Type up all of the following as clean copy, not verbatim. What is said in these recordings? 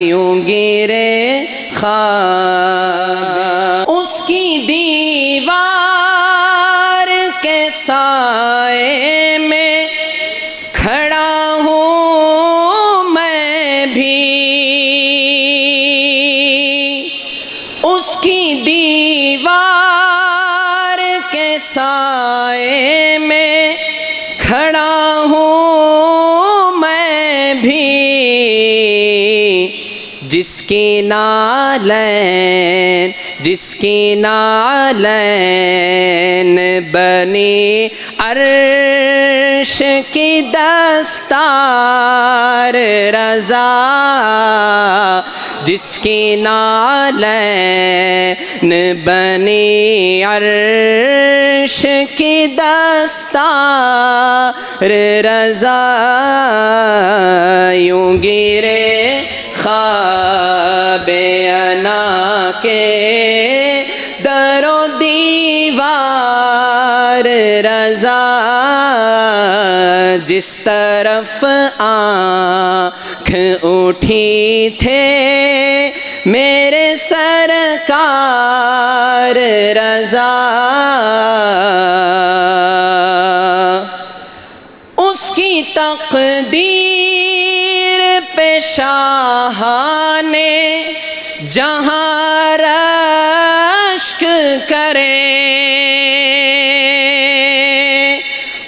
یوں گرے خواب اس کی دیوار کے سائے میں کھڑا ہوں میں بھی، اس کی دیوار کے سائے میں کھڑا ہوں میں بھی، جس کی نالین بنی عرش کی دستار رضا، جس کی نالین بنی عرش کی دستار رضا، یوں گرے خواب انا کے در و دیوار رضا، جس طرف آنکھ اٹھی تھے میرے سرکار رضا، اس کی تقدیر پہ شاہان جہاں رشک کریں،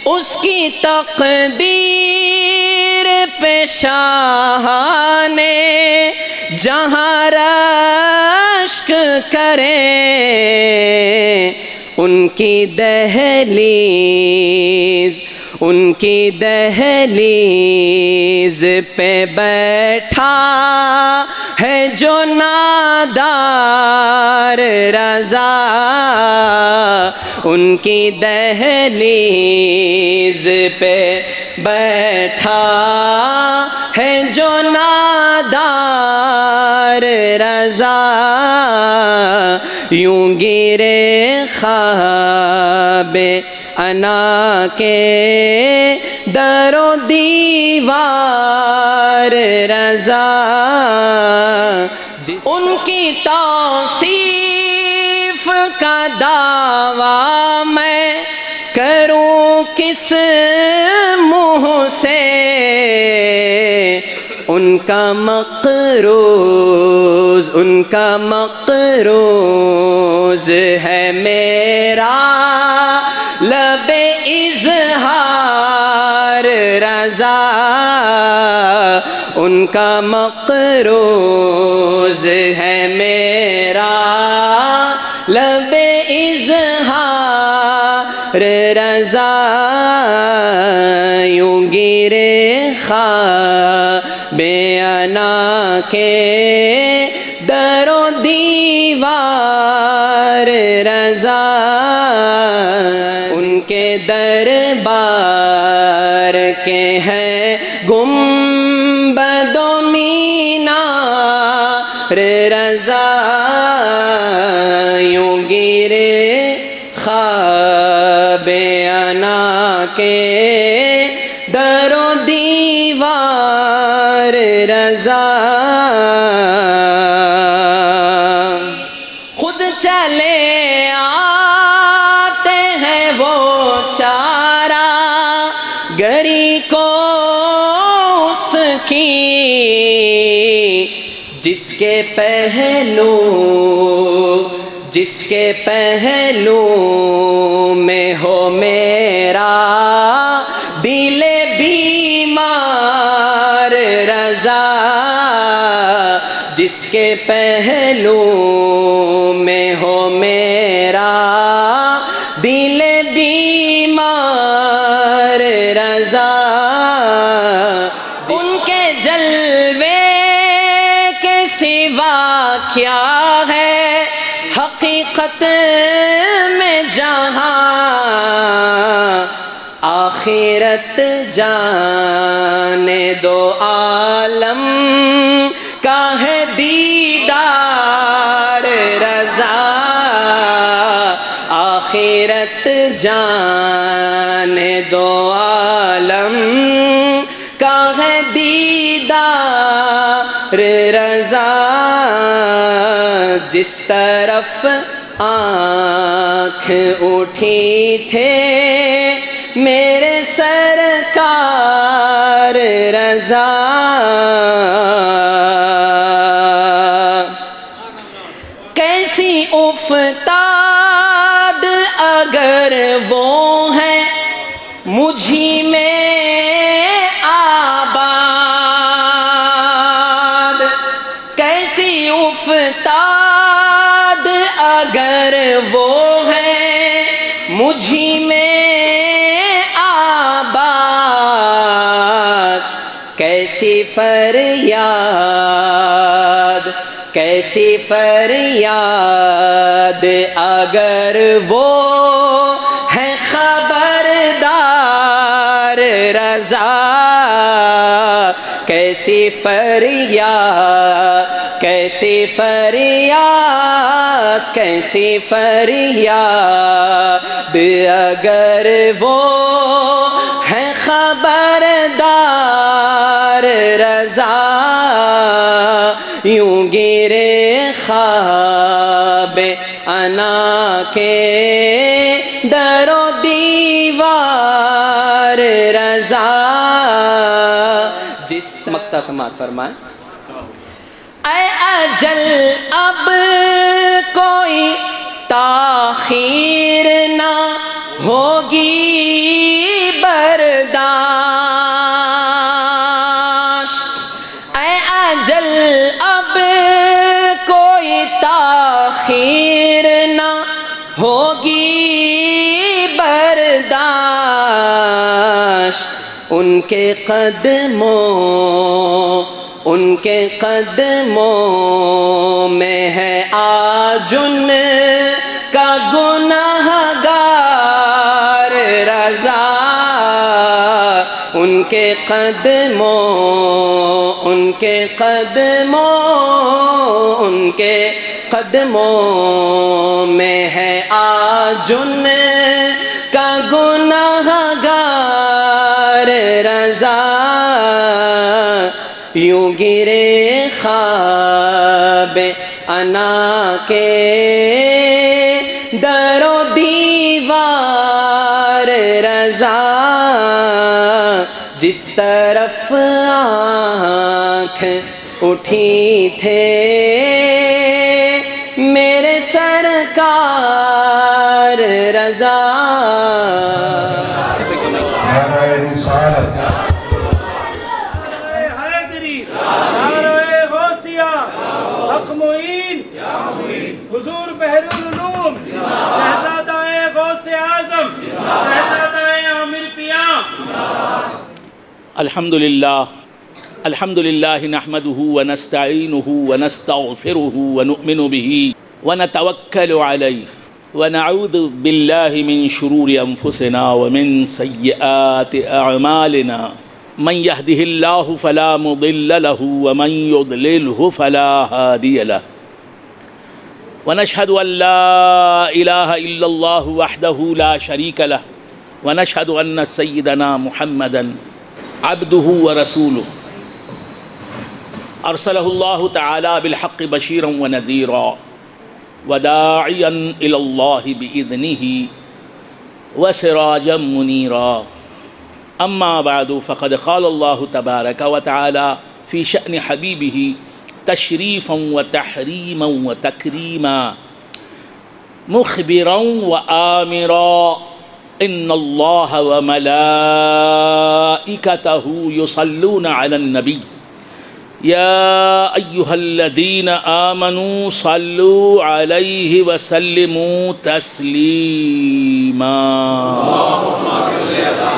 اس کی تقدیر پہ شاہان جہاں رشک کریں، ان کی دہلیز پہ بیٹھا ہے جو نادار رضا، ان کی دہلیز پہ بیٹھا ہے جو نادار رضا، یوں گرے خواب انا کے در و دیوار رضا، ان کی توصیف کا دعویٰ میں کروں کس منہ سے، ان کا مقروض ہے میرا لب اظہار رضا، ان کا مقروض ہے میرا لب اظہار رضا، یوں گرے خواب انا کے در و دیوار رضا، ان کے دربار کے ہیں گنبد و مینار رضا، یوں گرے خواب انا کے در و دیوار رضا، خود چلے آتے ہیں وہ چارہ گری کو اس کی، جس کے پہلو میں ہو میرا دل بیمار رضا، جس کے پہلو میں ہو میرا دل بیمار رضا، ان کے جلوے کے سوا کیا ہے حقیقت میں جہاں، آخرت جانے دو عالم کا ہے دیدار رضا، آخرت جانے دو عالم کا ہے دیدار رضا۔ رضا جس طرف آنکھ اٹھی تھے میرے سرکار رضا کیسی افتاد اگر وہ ہیں مجھی میں آباد کیسی افتاد اگر وہ ہیں مجھی میں آباد کیسی فریاد اگر وہ ہے خبردار رضا کیسی فریاد اگر وہ ہے خبردار رضا یوں گرے خواب انا کے در و دیوار رضا جس مقطع سماعت فرمائیں اے اجل اب کوئی تاخیر نہ ہوگی برداشت اے اجل اب کوئی تاخیر نہ ہوگی برداشت ان کے قدموں میں ہے آج ان کا گناہگار رضا ان کے قدموں میں ہے آج ان کا گناہگار رضا یوں گرے خواب انا کے در و دیوار رضا جس طرف آنکھ اٹھی تھے میرے سرکار رضا حضور بحر العلوم شہزادہ غوث اعظم شہزادہ عامر پیا الحمدللہ نحمده ونستعینه ونستغفره ونؤمن به ونتوکل علیہ ونعوذ باللہ من شرور انفسنا ومن سیئات اعمالنا من يهده الله فلا مضل له ومن يضلله فلا هادي له ونشهد أن لا إله إلا الله وحده لا شريك له ونشهد أن سيدنا محمدا عبده ورسوله أرسله الله تعالى بالحق بشيرا ونذيرا وداعيا إلى الله بإذنه وسراجا منيرا أما بعد فقد قال الله تبارك وتعالى في شأن حبيبه تشريفا وتحريما وتكريما مخبرا وآمرا إن الله وملائكته يصلون على النبي يا أيها الذين آمنوا صلوا عليه وسلموا تسليما اللهم صل على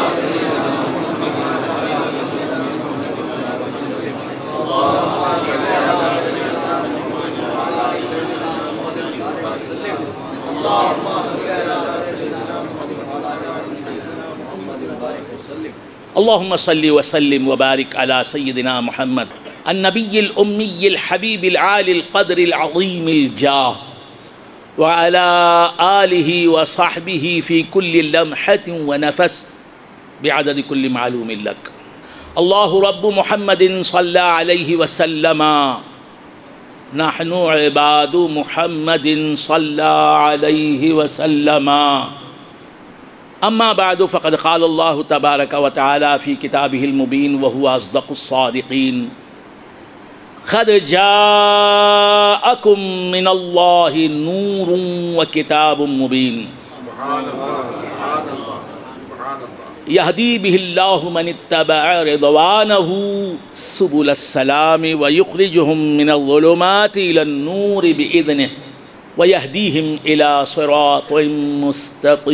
اللهم صل وسلم وبارك على سيدنا محمد النبي الأمي الحبيب العالي القدر العظيم الجاه وعلى آله وصحبه في كل لمحة ونفس بعدد كل معلوم لك الله رب محمد صلى عليه وسلم نحن عباد محمد صلی علیہ وسلم اما بعد فقد قال اللہ تبارک و تعالی فی کتابہ المبین وہو اصدق الصادقین قد جاءکم من اللہ نور و کتاب مبین یہدی بہ اللہ من اتبع رضوانہ سبل السلام ویخرجہم من الظلمات الى النور بإذنہ وَيَهْدِيهِمْ إِلَى صِرَاطٍ مُسْتَقِيمٍ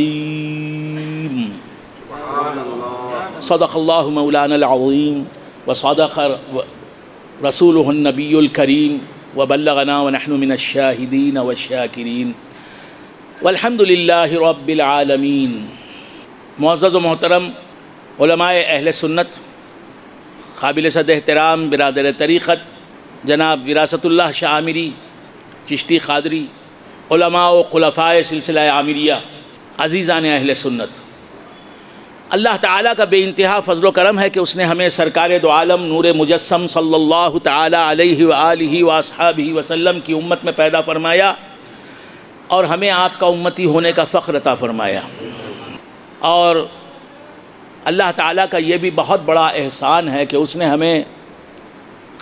صدق اللہ مولانا العظیم وصدق رسولہ النبی الکریم وبلغنا ونحن من الشاہدین والشاکرین والحمد للہ رب العالمین۔ معزز و محترم علماء اہل سنت، قابل صد احترام برادر طریقت جناب وراثت اللہ شاہ عامری چشتی قادری، علماء و خلفاء سلسلہ عامریہ، عزیزان اہل سنت، اللہ تعالیٰ کا بے انتہا فضل و کرم ہے کہ اس نے ہمیں سرکار دو عالم نور مجسم صلی اللہ تعالیٰ علیہ وآلہ واصحابہ وسلم کی امت میں پیدا فرمایا اور ہمیں آپ کا امتی ہونے کا فخر عطا فرمایا۔ اور اللہ تعالیٰ کا یہ بھی بہت بڑا احسان ہے کہ اس نے ہمیں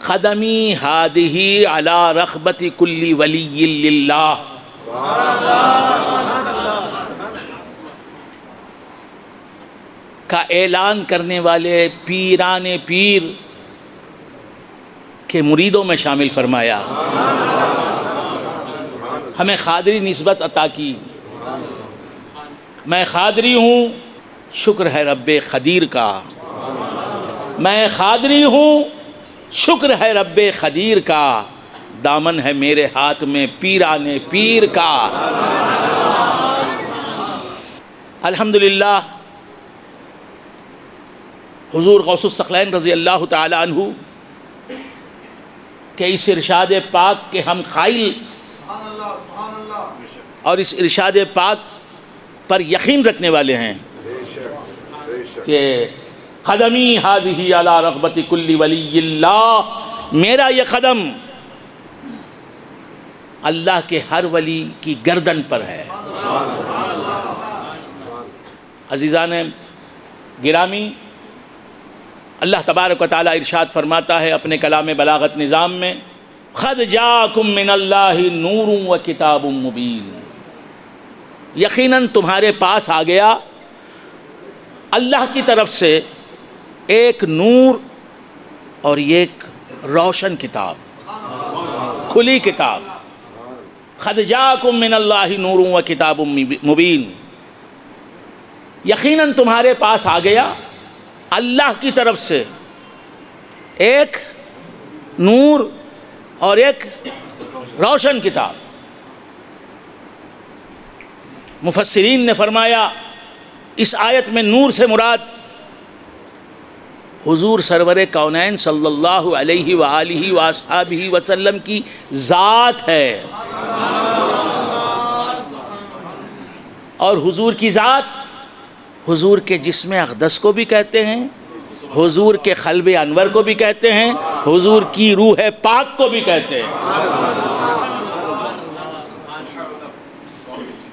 قدمی ہادہی علی رغبت کل ولی للہ کا اعلان کرنے والے پیران پیر کے مریدوں میں شامل فرمایا، ہمیں قادری نسبت عطا کی۔ میں قادری ہوں، شکر ہے رب قدیر کا، میں قادری ہوں، شکر ہے رب قدیر کا، دامن ہے میرے ہاتھ میں پیران پیر کا۔ الحمدللہ حضور غوث الثقلین رضی اللہ تعالی عنہ کہ اس ارشاد پاک کے ہم قائل اور اس ارشاد پاک پر یقین رکھنے والے ہیں کہ قدمی ہادہی علی رغبت کل ولی اللہ، میرا یہ قدم اللہ کے ہر ولی کی گردن پر ہے۔ عزیزان گرامی، اللہ تبارک و تعالیٰ ارشاد فرماتا ہے اپنے کلام بلاغت نظام میں، قد جاءکم من اللہ نور و کتاب مبین، یقیناً تمہارے پاس آ گیا اللہ کی طرف سے ایک نور اور ایک روشن کتاب، کھلی کتاب۔ قد جاءکم من اللہ نور و کتاب مبین، یقیناً تمہارے پاس آ گیا اللہ کی طرف سے ایک نور اور ایک روشن کتاب۔ مفسرین نے فرمایا اس آیت میں نور سے مراد حضور سرور کونین صلی اللہ علیہ وآلہ واصحابہ وسلم کی ذات ہے، اور حضور کی ذات حضور کے جسم اقدس کو بھی کہتے ہیں، حضور کے قلب انور کو بھی کہتے ہیں، حضور کی روح پاک کو بھی کہتے ہیں۔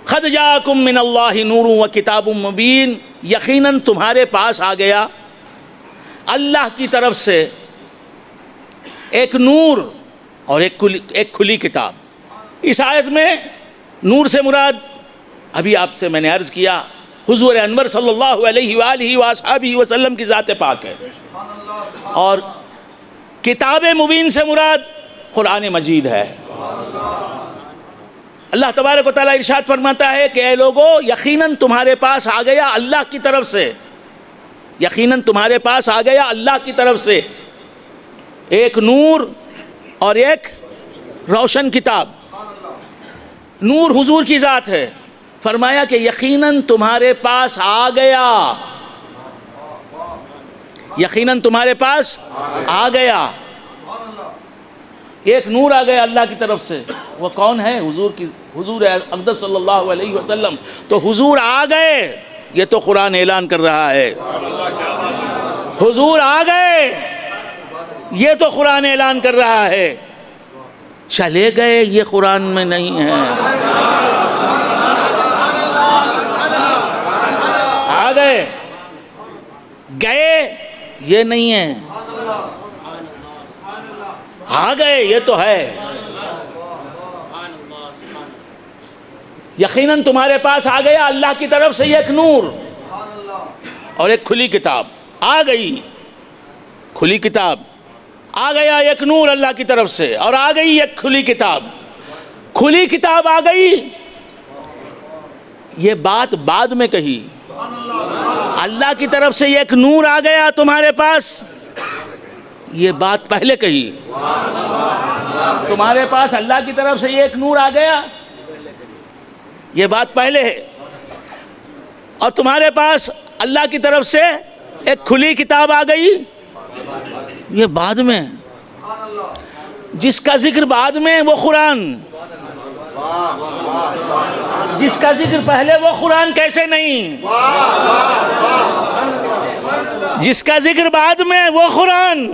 قد جاءکم من اللہ نور و کتاب مبین، یقیناً تمہارے پاس آ گیا اللہ کی طرف سے ایک نور اور ایک کھلی کتاب۔ اس آیت میں نور سے مراد ابھی آپ سے میں نے عرض کیا حضور انور صلی اللہ علیہ وآلہ وآصحابہ وسلم کی ذات پاک ہے، اور کتاب مبین سے مراد قرآن مجید ہے۔ اللہ تبارک و تعالیٰ ارشاد فرماتا ہے کہ اے لوگو، یقیناً تمہارے پاس آ گیا اللہ کی طرف سے، یقیناً تمہارے پاس آ گیا اللہ کی طرف سے ایک نور اور ایک روشن کتاب۔ نور حضور کی ذات ہے، فرمایا کہ یقیناً تمہارے پاس آ گیا، یقیناً تمہارے پاس آ گیا ایک نور آ گیا اللہ کی طرف سے۔ وہ کون ہے؟ حضور اقدس صلی اللہ علیہ وسلم۔ تو حضور آ گئے، یہ تو قرآن اعلان کر رہا ہے، حضور آ گئے، یہ تو قرآن اعلان کر رہا ہے۔ چلے گئے یہ قرآن میں نہیں ہے، آ گئے گئے یہ نہیں ہے، آ گئے یہ تو ہے۔ یقیناً تمہارے پاس آ گیا اللہ کی طرف سے ایک نور اور ایک کھلی کتاب آ گئی، کھلی کتاب آ گیا، ایک نور اللہ کی طرف سے، اور آ گئی ایک کھلی کتاب، کھلی کتاب آ گئی۔ یہ بات بعد میں کہی، اللہ کی طرف سے ایک نور آ گیا تمہارے پاس، یہ بات پہلے کہی۔ تمہارے پاس اللہ کی طرف سے ایک نور آ گیا، یہ بات پہلے ہے، اور تمہارے پاس اللہ کی طرف سے ایک کھلی کتاب آ گئی، یہ بعد میں۔ جس کا ذکر بعد میں وہ قرآن، جس کا ذکر پہلے وہ قرآن کیسے نہیں؟ جس کا ذکر بعد میں وہ قرآن،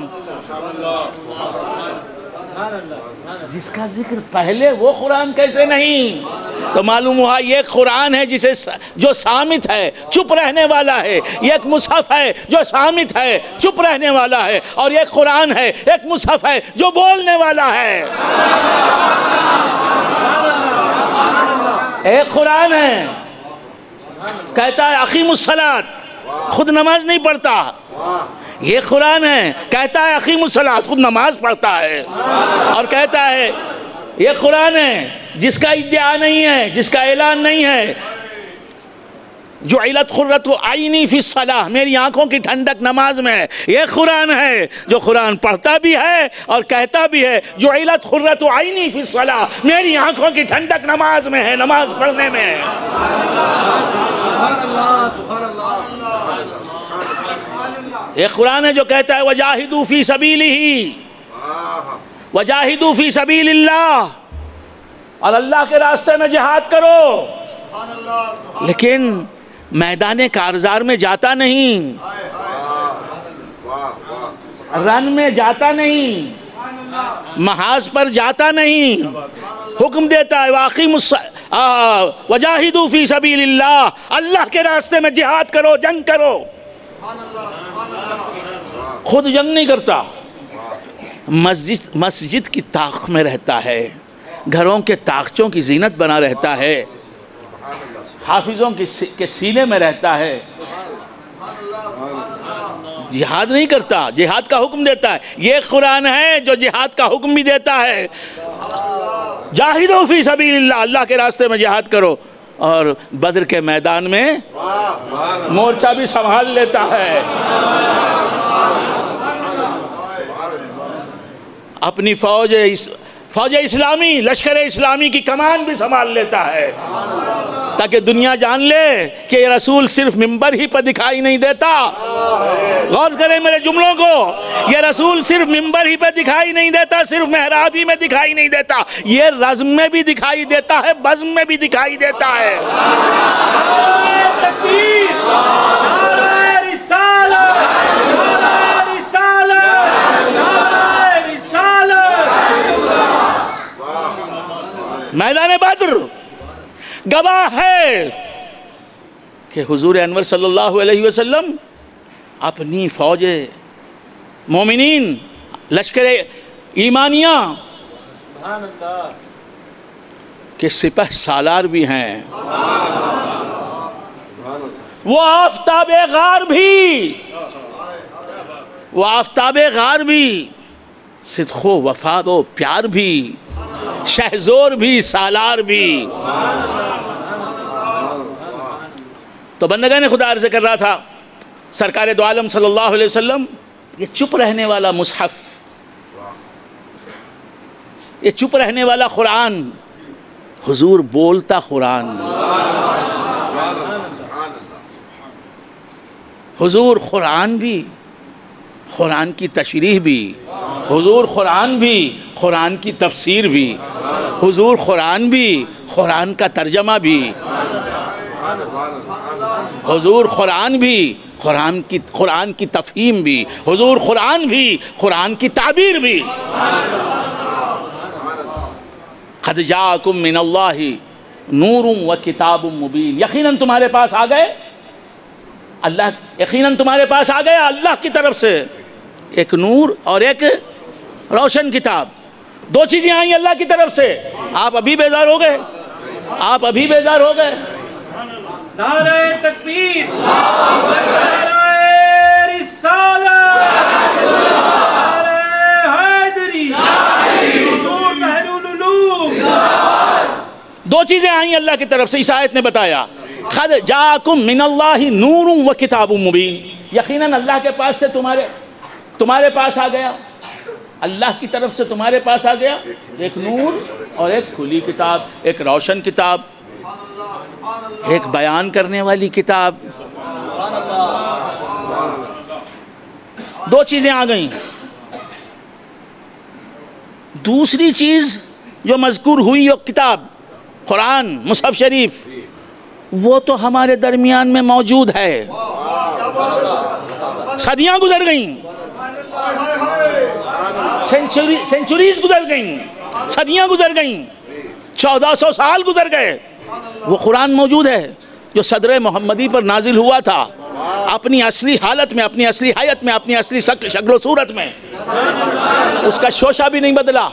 جس کا ذکر پہلے وہ قرآن کیسے نہیں؟ تو معلوم ہوا یہ قرآن ہے جسے جو صامت ہے، چپ رہنے والا ہے، یہ ایک مصحف ہے جو صامت ہے، چپ رہنے والا ہے، اور ایک قرآن ہے، ایک مصحف ہے جو بولنے والا ہے۔ ایک قرآن ہے کہتا ہے اقیموا الصلاۃ، خود نماز نہیں پڑھتا، یہ قرآن ہے کہتا ہے اقیموا الصلاۃ، خود نماز پڑھتا ہے، اور کہتا ہے یہ قرآن ہے جس کا ادعا نہیں ہے، جس کا اعلان نہیں ہے، جعلت قرۃ عینی فی الصلاۃ، میری آنکھوں کی ٹھنڈک نماز میں ہے، یہ قرآن ہے جو قرآن پڑھتا بھی ہے اور کہتا بھی ہے جعلت قرۃ عینی فی الصلاۃ، میری آنکھوں کی ٹھنڈک نماز میں ہے، نماز پڑھنے میں ہے۔ ایک قرآن ہے جو کہتا ہے وجاہدوا فی سبیلہ، وجاہدوا فی سبیل اللہ، اور اللہ کے راستے میں جہاد کرو، لیکن میدان کارزار میں جاتا نہیں، رن میں جاتا نہیں، محاذ پر جاتا نہیں، حکم دیتا ہے وجاہدوا فی سبیل اللہ، اللہ کے راستے میں جہاد کرو، جنگ کرو۔ خود جنگ نہیں کرتا، مسجد کی طاق میں رہتا ہے، گھروں کے طاقچوں کی زینت بنا رہتا ہے، حافظوں کے سینے میں رہتا ہے، جہاد نہیں کرتا، جہاد کا حکم دیتا ہے۔ یہ قرآن ہے جو جہاد کا حکم بھی دیتا ہے، جاہدوا فی سبیل اللہ، اللہ کے راستے میں جہاد کرو، اور بدر کے میدان میں مورچہ بھی سنبھال لیتا ہے، اپنی فوج اسلامی، لشکر اسلامی کی کمان بھی سنبھال لیتا ہے، تاکہ دنیا جان لے کہ یہ رسول صرف ممبر ہی پر دکھائی نہیں دیتا۔ غور کریں میرے جملوں کو، یہ رسول صرف ممبر ہی پہ دکھائی نہیں دیتا، صرف محراب ہی میں دکھائی نہیں دیتا، یہ رزم میں بھی دکھائی دیتا ہے، بزم میں بھی دکھائی دیتا ہے۔ میدان بدر گواہ ہے کہ حضور انور صلی اللہ علیہ وسلم اپنی فوج مومنین، لشکر ایمانیہ کے سپہ سالار بھی ہیں، وہ آفتاب غار بھی، صدق و وفا و پیار بھی، شہزور بھی، سالار بھی۔ تو بندگان خدا عرض کر رہا تھا سرکار دو عالم صلی اللہ علیہ وسلم، یہ چپ رہنے والا مصحف، یہ چپ رہنے والا قرآن، حضور بولتا قرآن، حضور قرآن بھی، قرآن کی تشریح بھی، حضور قرآن بھی، قرآن کی تفسیر بھی، حضور قرآن بھی، قرآن کا ترجمہ بھی، حضور قرآن بھی، قرآن کی تفہیم بھی، حضور قرآن بھی، قرآن کی تعبیر بھی۔ قد جاءکم من اللہ نور و کتاب مبین، یقیناً تمہارے پاس آ گئے اللہ، یقیناً تمہارے پاس آ گیا اللہ کی طرف سے ایک نور اور ایک روشن کتاب، دو چیزیں آئیں اللہ کی طرف سے۔ آپ ابھی بیزار ہو گئے، آپ ابھی بیزار ہو گئے۔ نعرہ تکبیر، نعرہ رسالت، نعرہ حیدری، حضور بحر العلوم۔ دو چیزیں آئیں اللہ کی طرف سے، اس آیت نے بتایا قد جاءکم من اللہ نور و کتاب مبین، یقیناً اللہ کے پاس سے تمہارے پاس آ گیا، اللہ کی طرف سے تمہارے پاس آ گیا ایک نور اور ایک کھلی کتاب، ایک روشن کتاب، ایک بیان کرنے والی کتاب۔ دو چیزیں آ گئیں۔ دوسری چیز جو مذکور ہوئی وہ کتاب قرآن مصحف شریف، وہ تو ہمارے درمیان میں موجود ہے، صدیاں گزر گئیں، سینچوریز گزر گئیں، صدیاں گزر گئیں، 1400 سال گزر گئے، وہ قرآن موجود ہے جو صدر محمدی پر نازل ہوا تھا، اپنی اصلی حالت میں، اپنی اصلی حیت میں، اپنی اصلی شکل و صورت میں، اس کا شوشہ بھی نہیں بدلا،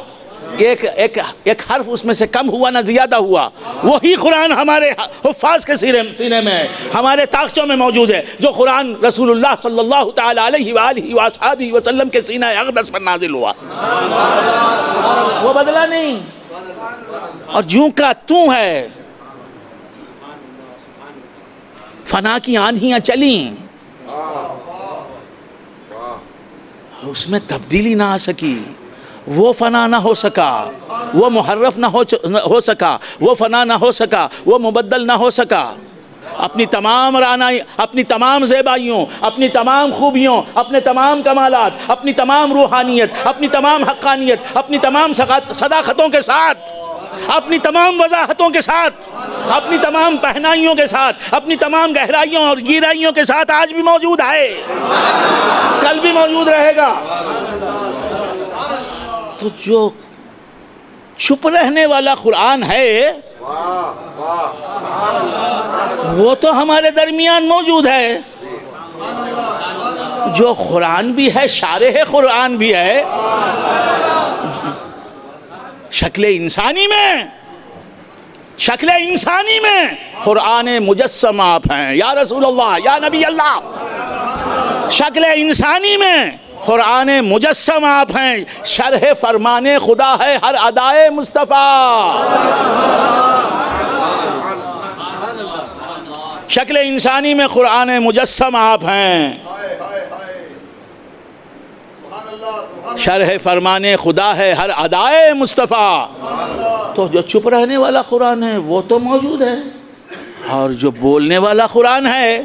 ایک حرف اس میں سے کم ہوا نہ زیادہ ہوا۔ وہی قرآن ہمارے حفاظ کے سینے میں ہے، ہمارے طاقچوں میں موجود ہے، جو قرآن رسول اللہ صلی اللہ تعالی علیہ وآلہ وآصحابہ وسلم کے سینہ اقدس پر نازل ہوا، وہ بدلا نہیں، اور جوں کا توں ہے۔ فنا کی آندھیاں چلیں، اس میں تبدیلی نہ آ سکی، وہ فنا نہ ہو سکا، وہ محرف نہ ہو سکا، وہ فنا نہ ہو سکا، وہ مبدل نہ ہو سکا۔ اپنی تمام رعنائی، اپنی تمام زیبائیوں، اپنی تمام خوبیوں، اپنے تمام کمالات، اپنی تمام روحانیت، اپنی تمام حقانیت، اپنی تمام صداقتوں کے ساتھ، اپنی تمام وضاحتوں کے ساتھ، اپنی تمام پہنائیوں کے ساتھ، اپنی تمام گہرائیوں اور گیرائیوں کے ساتھ آج بھی موجود ہے، کل بھی موجود رہے گا۔ تو جو چھپ رہنے والا قرآن ہے وہ تو ہمارے درمیان موجود ہے، جو قرآن بھی ہے، شارح قرآن بھی ہے، شکل انسانی میں قرآن مجسم آپ ہیں یا رسول اللہ یا نبی اللہ، شکل انسانی میں قرآن مجسم آپ ہیں، شرح فرمان خدا ہے ہر ادائے مصطفیٰ۔ شکل انسانی میں قرآن مجسم آپ ہیں، شرح فرمان خدا ہے ہر ادائے مصطفیٰ۔ تو جو چپ رہنے والا قرآن ہے وہ تو موجود ہے، اور جو بولنے والا قرآن ہے،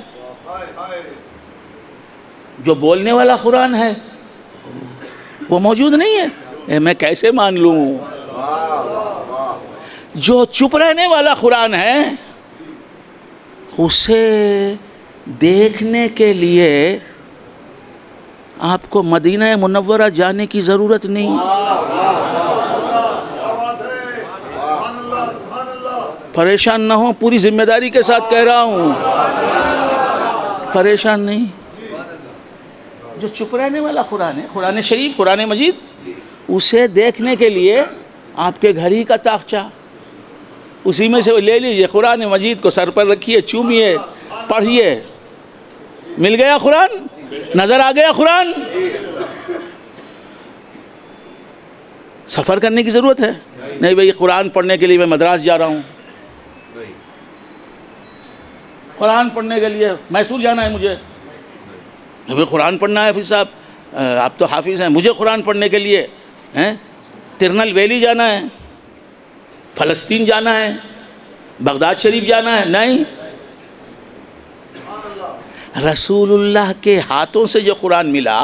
جو بولنے والا قرآن ہے وہ موجود نہیں ہے۔ میں کیسے مان لوں؟ جو چپ رہنے والا قرآن ہے اسے دیکھنے کے لیے آپ کو مدینہ منورہ جانے کی ضرورت نہیں، پریشان نہ ہوں، پوری ذمہ داری کے ساتھ کہہ رہا ہوں، پریشان نہیں۔ جو چپ رہنے والا قرآن ہے، قرآن شریف، قرآن مجید، اسے دیکھنے کے لیے آپ کے گھر ہی کا طاقچہ، اسی میں سے لے لیجئے، قرآن مجید کو سر پر رکھیے، چومیے، پڑھیے، مل گیا قرآن، نظر آ گیا قرآن۔ سفر کرنے کی ضرورت ہے نہیں بھئی، قرآن پڑھنے کے لیے میں مدراس جا رہا ہوں، قرآن پڑھنے کے لیے میسور جانا ہے مجھے، قرآن پڑھنا ہے حافظ صاحب، آپ تو حافظ ہیں، مجھے قرآن پڑھنے کے لیے ترنل ویلی جانا ہے، فلسطین جانا ہے، بغداد شریف جانا ہے، نہیں، رسول اللہ کے ہاتھوں سے جو قرآن ملا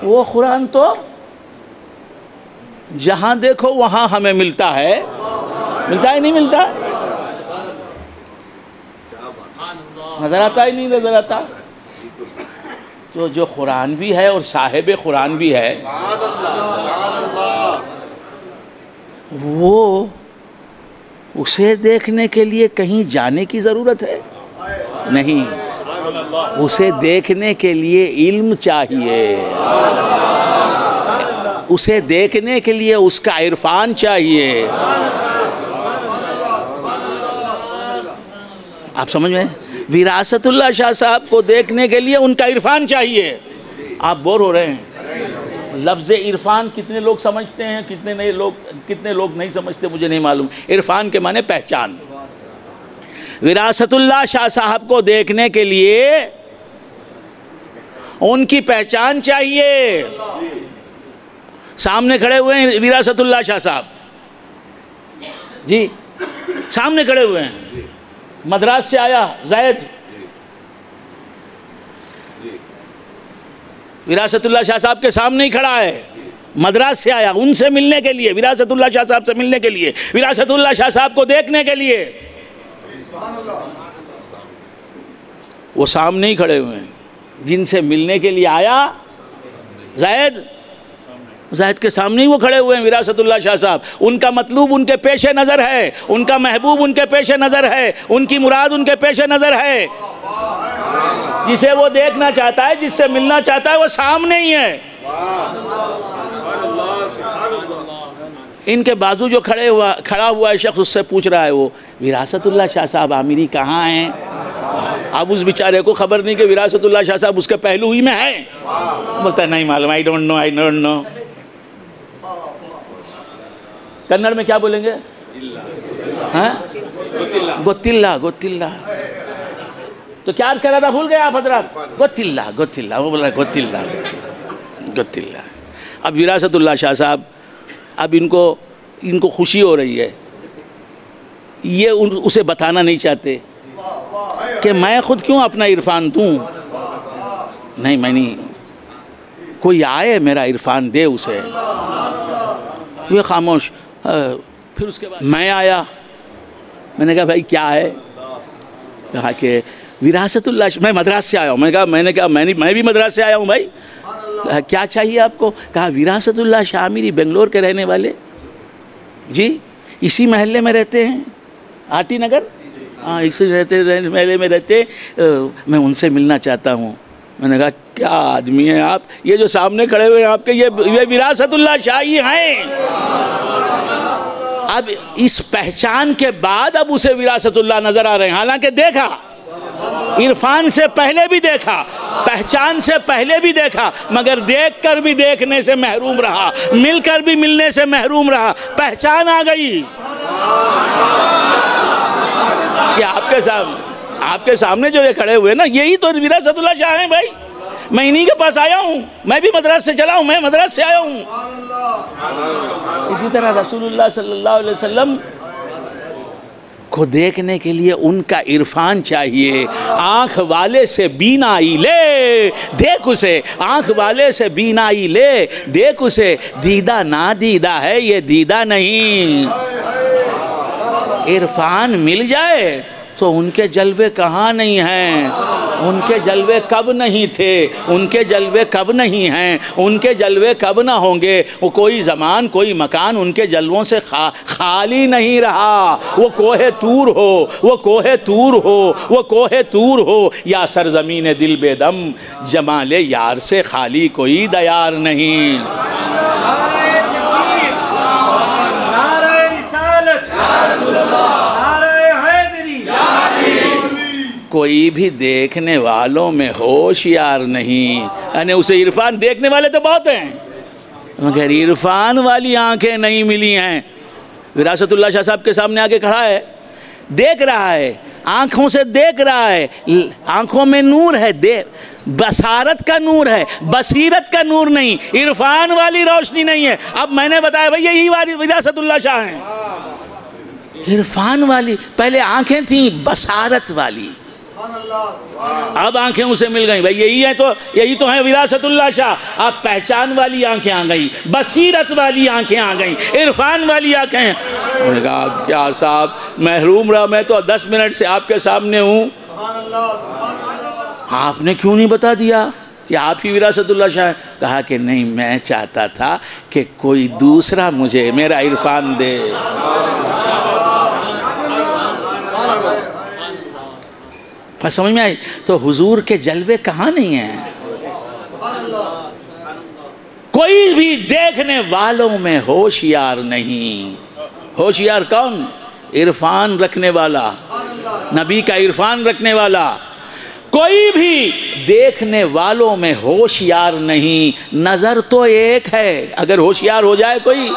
وہ قرآن تو جہاں دیکھو وہاں ہمیں ملتا ہے، ملتا ہے نہیں ملتا؟ نظر آتا ہی نہیں نظر آتا؟ تو جو قرآن بھی ہے اور صاحب قرآن بھی ہے، وہ اسے دیکھنے کے لیے کہیں جانے کی ضرورت ہے؟ نہیں، اسے دیکھنے کے لیے علم چاہیے، اسے دیکھنے کے لیے اس کا عرفان چاہیے۔ آپ سمجھ میں؟ وراثت اللہ شاہ صاحب کو دیکھنے کے لیے ان کا عرفان چاہیے۔ آپ بور ہو رہے ہیں؟ لفظ عرفان کتنے لوگ سمجھتے ہیں، کتنے لوگ نہیں سمجھتے مجھے نہیں معلوم۔ عرفان کے معنی پہچان۔ وراثت اللہ شاہ صاحب کو دیکھنے کے لیے ان کی پہچان چاہیے۔ سامنے کھڑے ہوئے ہیں وراثت اللہ شاہ صاحب جی، سامنے کھڑے ہوئے ہیں۔ مدراس سے آیا زید، وراثت اللہ شاہ صاحب کے سامنے ہی کھڑا ہے، مدراس سے آیا ان سے ملنے کے لیے، وراثت اللہ شاہ صاحب سے ملنے کے لیے، وراثت اللہ شاہ صاحب کو دیکھنے کے لیے۔ وہ سامنے ہی کھڑے ہوئے ہیں، جن سے ملنے کے لیے آیا زید کے سامنے ہی وہ کھڑے ہوئے ہیں وراثت اللہ شاہ صاحب۔ ان کا مطلوب ان کے پیش نظر ہے، ان کا محبوب ان کے پیش نظر ہے، ان کی مراد ان کے پیش نظر ہے۔ جسے وہ دیکھنا چاہتا ہے، جس سے ملنا چاہتا ہے، وہ سامنے ہی ہے۔ ان کے بازو جو کھڑا ہوا ہے شخص، اس سے پوچھ رہا ہے وہ وراثت اللہ شاہ صاحب عامری کہاں ہیں؟ اب اس بیچارے کو خبر نہیں کہ وراثت اللہ شاہ صاحب اس کے پہلو ہی میں ہیں۔ بولتا ہے نہیں معلوم، I don't know۔ کنڑ میں کیا بولیں گے؟ گوتلہ۔ تو کیا عرض کر رہا تھا، بھول گئے آپ حضرات؟ گوتلہ، وہ بول رہا ہے گوتلہ۔ اب وراثت اللہ شاہ صاحب، اب ان کو خوشی ہو رہی ہے، یہ اسے بتانا نہیں چاہتے کہ میں خود کیوں اپنا عرفان دوں؟ نہیں، میں نہیں، کوئی آئے میرا عرفان دے اسے۔ یہ خاموش۔ پھر اس کے بعد میں آیا، میں نے کہا بھائی کیا ہے؟ کہا کہ وراثت اللہ، میں مدراس سے آیا ہوں۔ میں نے کہا میں بھی مدراس سے آیا ہوں بھائی۔ کیا چاہیے آپ کو؟ کہا وراثت اللہ شاہ عامری بنگلور کے رہنے والے جی، اسی محلے میں رہتے ہیں، آٹی نگر، ہاں اسی محلے میں رہتے، میں ان سے ملنا چاہتا ہوں۔ میں نے کہا کیا آدمی ہیں آپ، یہ جو سامنے کھڑے ہوئے ہیں آپ کے، یہ وراثت اللہ شاہ ہی ہیں۔ اب اس پہچان کے بعد اب اسے وراثت اللہ نظر آ رہے ہیں، حالانکہ دیکھا، عرفان سے پہلے بھی دیکھا، پہچان سے پہلے بھی دیکھا، مگر دیکھ کر بھی دیکھنے سے محروم رہا، مل کر بھی ملنے سے محروم رہا، پہچان آ گئی کہ آپ کے سامنے جو یہ کھڑے ہوئے نا، یہی تو وراثت اللہ شاہ ہیں بھائی۔ میں انہی کے پاس آیا ہوں، میں بھی مدراس سے چلا ہوں، میں مدراس سے آیا ہوں۔ اسی طرح رسول اللہ صلی اللہ علیہ وسلم کو دیکھنے کے لیے ان کا عرفان چاہیے۔ آنکھ والے سے بینائی لے، دیکھ اسے، آنکھ والے سے بینائی لے، دیکھ اسے، دیدہ نادیدہ ہے یہ دیدہ نہیں۔ عرفان مل جائے تو ان کے جلوے کہاں نہیں ہیں، ان کے جلوے کب نہیں تھے، ان کے جلوے کب نہیں ہیں، ان کے جلوے کب نہ ہوں گے۔ وہ کوئی زمان کوئی مکان ان کے جلووں سے خالی نہیں رہا۔ وہ کوہ طور ہو، وہ کوہ طور ہو، وہ کوہ طور ہو، یا سرزمین دل بے دم، جمال یار سے خالی کوئی دیار نہیں۔ کوئی بھی دیکھنے والوں میں ہوشیار نہیں، یعنی اسے عرفان دیکھنے والے تو بہت ہیں مگر عرفان والی آنکھیں نہیں ملی ہیں۔ وراثت اللہ شاہ صاحب کے سامنے آگے کھڑا ہے، دیکھ رہا ہے، آنکھوں سے دیکھ رہا ہے، آنکھوں میں نور ہے، بصارت کا نور ہے، بصیرت کا نور نہیں، عرفان والی روشنی نہیں ہے۔ اب میں نے بتایا بھئی یہی والی وراثت اللہ شاہ ہیں، عرفان والی۔ پہلے آنکھیں تھیں بصارت والی، اب آنکھیں اسے مل گئیں، بھئی یہی تو ہیں وراثت اللہ شاہ۔ اب پہچان والی آنکھیں آ گئیں، بصیرت والی آنکھیں آ گئیں، عرفان والی آنکھیں۔ انہوں نے کہا کیا صاحب محروم رہا، میں تو 10 منٹ سے آپ کے سامنے ہوں، آپ نے کیوں نہیں بتا دیا کہ آپ ہی وراثت اللہ شاہ؟ کہا کہ نہیں، میں چاہتا تھا کہ کوئی دوسرا مجھے میرا عرفان دے۔ سمجھ میں آئی؟ تو حضور کے جلوے کہاں نہیں ہیں؟ کوئی بھی دیکھنے والوں میں ہوشیار نہیں۔ ہوشیار کون؟ عرفان رکھنے والا، نبی کا عرفان رکھنے والا۔ کوئی بھی دیکھنے والوں میں ہوشیار نہیں، نظر تو ایک ہے۔ اگر ہوشیار ہو جائے کوئی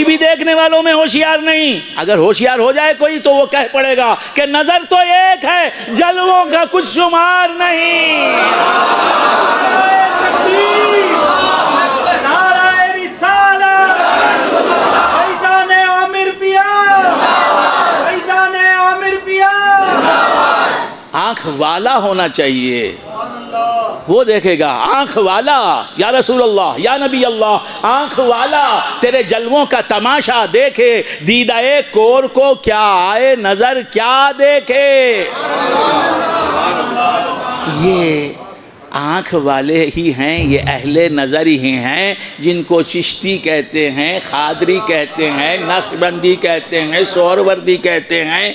بھی دیکھنے والوں میں ہوشیار نہیں، اگر ہوشیار ہو جائے کوئی تو وہ کہہ پڑے گا کہ نظر تو ایک ہے، جلووں کا کچھ شمار نہیں۔ نعرہ رسالت، فیضان عامر پیا، فیضان عامر پیا۔ آنکھ والا ہونا چاہیے، وہ دیکھے گا۔ آنکھ والا، یا رسول اللہ، یا نبی اللہ، آنکھ والا تیرے جلووں کا تماشا دیکھے، دیدہ کور کو کیا آئے نظر کیا دیکھے۔ یہ آنکھ والے ہی ہیں، یہ اہل نظر ہی ہیں جن کو چشتی کہتے ہیں، خادری کہتے ہیں، نقشبندی کہتے ہیں، سہروردی کہتے ہیں۔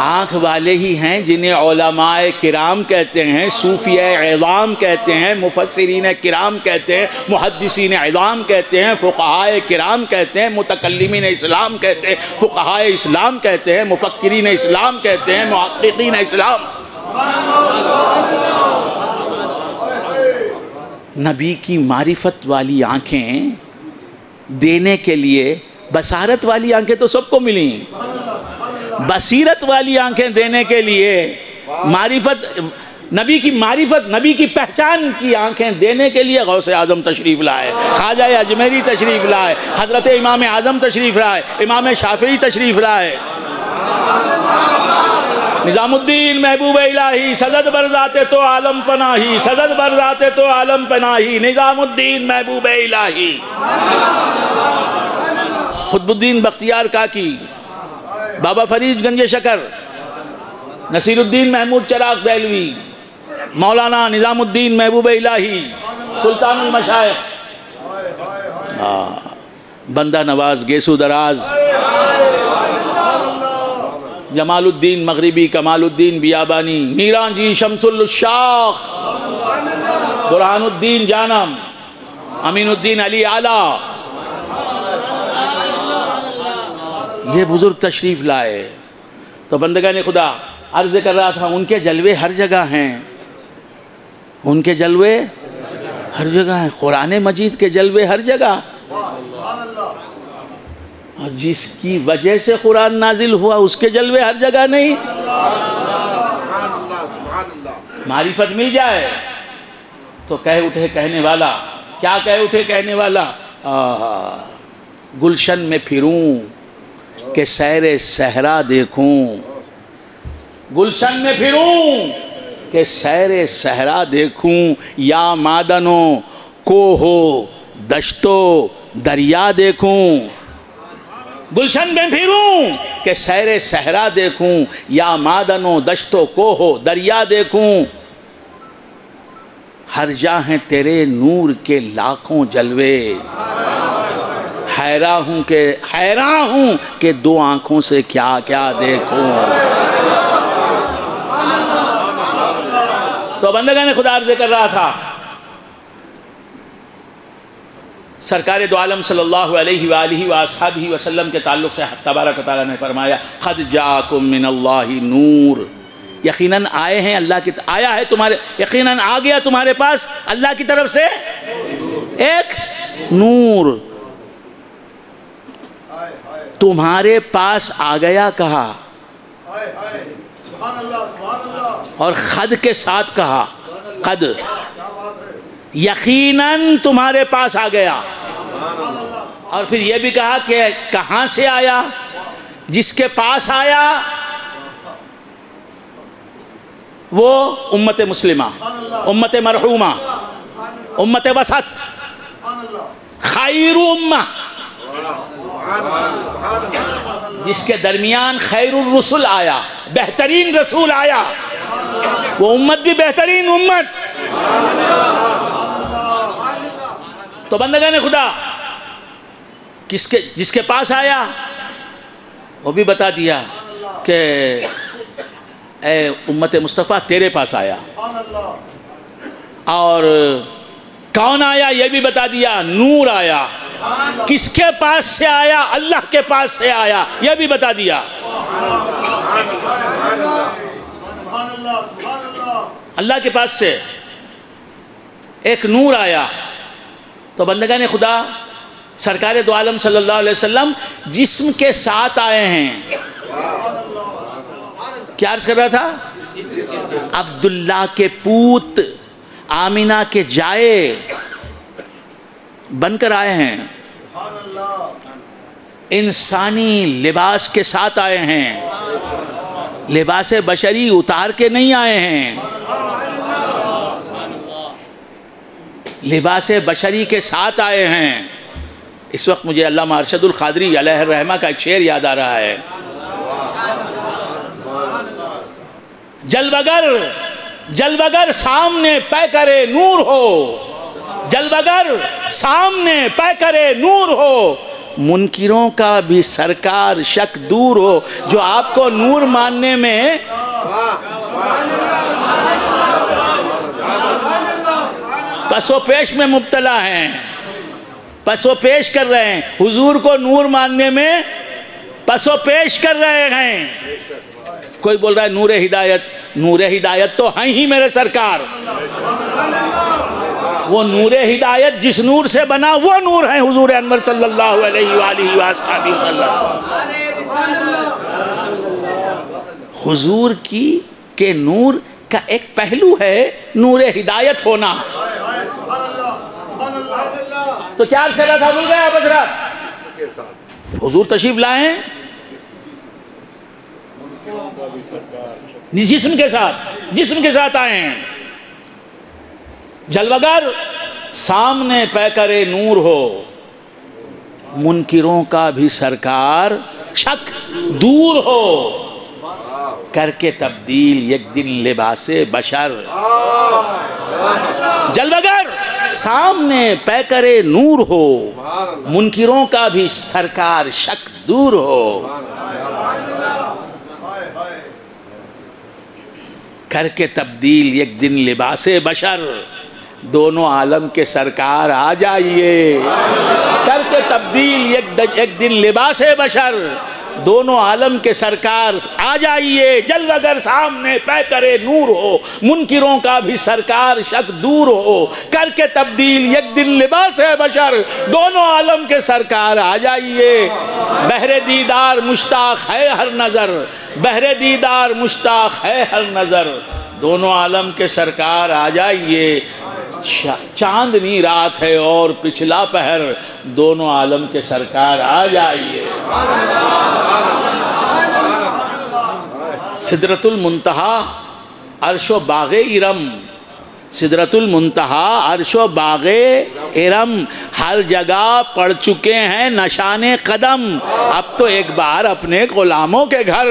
آنکھ والے ہی ہیں جنہیں علماء کرام کہتے ہیں، صوفیہ اعظام کہتے ہیں، مفسرین کرام کہتے ہیں، محدثین اعظام کہتے ہیں، فقہاء کرام کہتے ہیں، متکلمین اسلام کہتے ہیں، فقہاء اسلام کہتے ہیں، مفکرین اسلام کہتے ہیں، محققین اسلام۔ نبی کی معرفت والی آنکھیں دینے کے لیے، بصارت والی آنکھیں تو سب کو ملی، بصیرت والی آنکھیں دینے کے لیے، معرفت، نبی کی معرفت، نبی کی پہچان کی آنکھیں دینے کے لیے غوث اعظم تشریف لائے، خواجہ اجمیری تشریف لائے، حضرت امام اعظم تشریف لائے، امام شافعی تشریف لائے، نظام الدین محبوب الہی، سزد برذات تو عالم پناہی، سزد برذات تو عالم پناہی، نظام الدین محبوب الہی، قطب الدین بختیار کاکی، بابا فرید گنج شکر، نصیر الدین محمود چراغ دہلوی، مولانا نظام الدین محبوب الہی، سلطان المشائخ، بندہ نواز گیسو دراز، جمال الدین مغربی، کمال الدین بیابانی، میران جی شمس الشاخ، برہان الدین جانم، امین الدین علی اعلیٰ، یہ بزرگ تشریف لائے۔ تو بندگان خدا، عرض کر رہا تھا ان کے جلوے ہر جگہ ہیں، ان کے جلوے ہر جگہ ہیں، قرآن مجید کے جلوے ہر جگہ، اور جس کی وجہ سے قرآن نازل ہوا اس کے جلوے ہر جگہ نہیں۔ معرفت مل جائے تو کہہ اٹھے کہنے والا، کیا کہہ اٹھے کہنے والا؟ گلشن میں پھروں کہ سیر صحرا دیکھوں، گلشن میں پھروں کہ سیر صحرا دیکھوں، یا مادنو کوہو دشتو دریا دیکھوں، گلشن میں پھروں کہ سیر صحرا دیکھوں، یا مادنو دشتو کوہو دریا دیکھوں، ہر جا ہیں تیرے نور کے لاکھوں جلوے، حیران ہوں کہ دو آنکھوں سے کیا کیا دیکھوں۔ تو بندگان خدا عرض کر رہا تھا، سرکار دو عالم صلی اللہ علیہ وآلہ وآصحابہ وسلم کے تعلق سے تبارک و تعالیٰ نے فرمایا، قد جاءکم من اللہ نور، یقیناً آئے ہیں اللہ کی، آیا ہے تمہارے، یقیناً آ گیا تمہارے پاس اللہ کی طرف سے ایک نور۔ تمہارے پاس آ گیا کہا، اور خد کے ساتھ کہا، قد، یقیناً تمہارے پاس آ گیا، اور پھر یہ بھی کہا کہ کہاں سے آیا، جس کے پاس آیا وہ امت مسلمہ، امت مرحومہ، امت وسط، خیر امہ، جس کے درمیان خیر الرسل آیا، بہترین رسول آیا، وہ امت بھی بہترین امت. تو بندگان خدا جس کے پاس آیا وہ بھی بتا دیا کہ اے امت مصطفیٰ تیرے پاس آیا. اور کون آیا یہ بھی بتا دیا، نور آیا. کس کے پاس سے آیا؟ اللہ کے پاس سے آیا، یہ بھی بتا دیا. اللہ کے پاس سے ایک نور آیا. تو بندگان خدا سرکار دو عالم صلی اللہ علیہ وسلم جسم کے ساتھ آئے ہیں. کیا عرض کر رہا تھا؟ عبداللہ کے پوت آمینہ کے جائے بن کر آئے ہیں. انسانی لباس کے ساتھ آئے ہیں، لباس بشری اتار کے نہیں آئے ہیں. لباس بشری کے ساتھ آئے ہیں. اس وقت مجھے علامہ ارشد القادری علیہ الرحمہ کا ایک شعر یاد آ رہا ہے. جلوگر سامنے پیکر نور ہو، جلوگر سامنے پیکر نور ہو، منکروں کا بھی سرکار شک دور ہو. جو آپ کو نور ماننے میں پس و پیش میں مبتلا ہیں، پس و پیش کر رہے ہیں، حضور کو نور ماننے میں پس و پیش کر رہے ہیں. کوئی بول رہا ہے نور ہدایت، نور ہدایت تو ہیں ہی میرے سرکار. وہ نور ہدایت جس نور سے بنا وہ نور ہے حضور انور صلی اللہ علیہ وآلہ وآلہ وسلم. حضور کے نور کا ایک پہلو ہے نور ہدایت ہونا. تو کیا عرض کر رہا تھا؟ بھول گیا حضرات؟ حضور تشریف لائیں جسم کے ساتھ آئے ہیں. جلوگر سامنے پیکر نور ہو، منکروں کا بھی سرکار شک دور ہو، کر کے تبدیل یک دن لباس بشر. جلوگر سامنے پیکر نور ہو، منکروں کا بھی سرکار شک دور ہو، کر کے تبدیل یک دن لباس بشر. دونوں عالم کے سرکار آ جائیے، کر کے تبدیل یک دن لباس بشر. دونوں عالم کے سرکار آ جائیے. جلوگر سامنے پیکر نور ہو، منکروں کا بھی سرکار شک دور ہو، کر کے تبدیل یک دن لباس بشر. دونوں عالم کے سرکار آ جائیے. بہر دیدار مشتاق ہے ہر نظر، بہر دیدار مشتاق ہے ہر نظر. دونوں عالم کے سرکار آ جائیے. چاندنی رات ہے اور پچھلا پہر، دونوں عالم کے سرکار آ جائیے. سدرۃ المنتہا عرش و باغ ارم، سدرۃ المنتہا عرش و باغ ارم، ہر جگہ پڑ چکے ہیں نشان قدم. اب تو ایک بار اپنے غلاموں کے گھر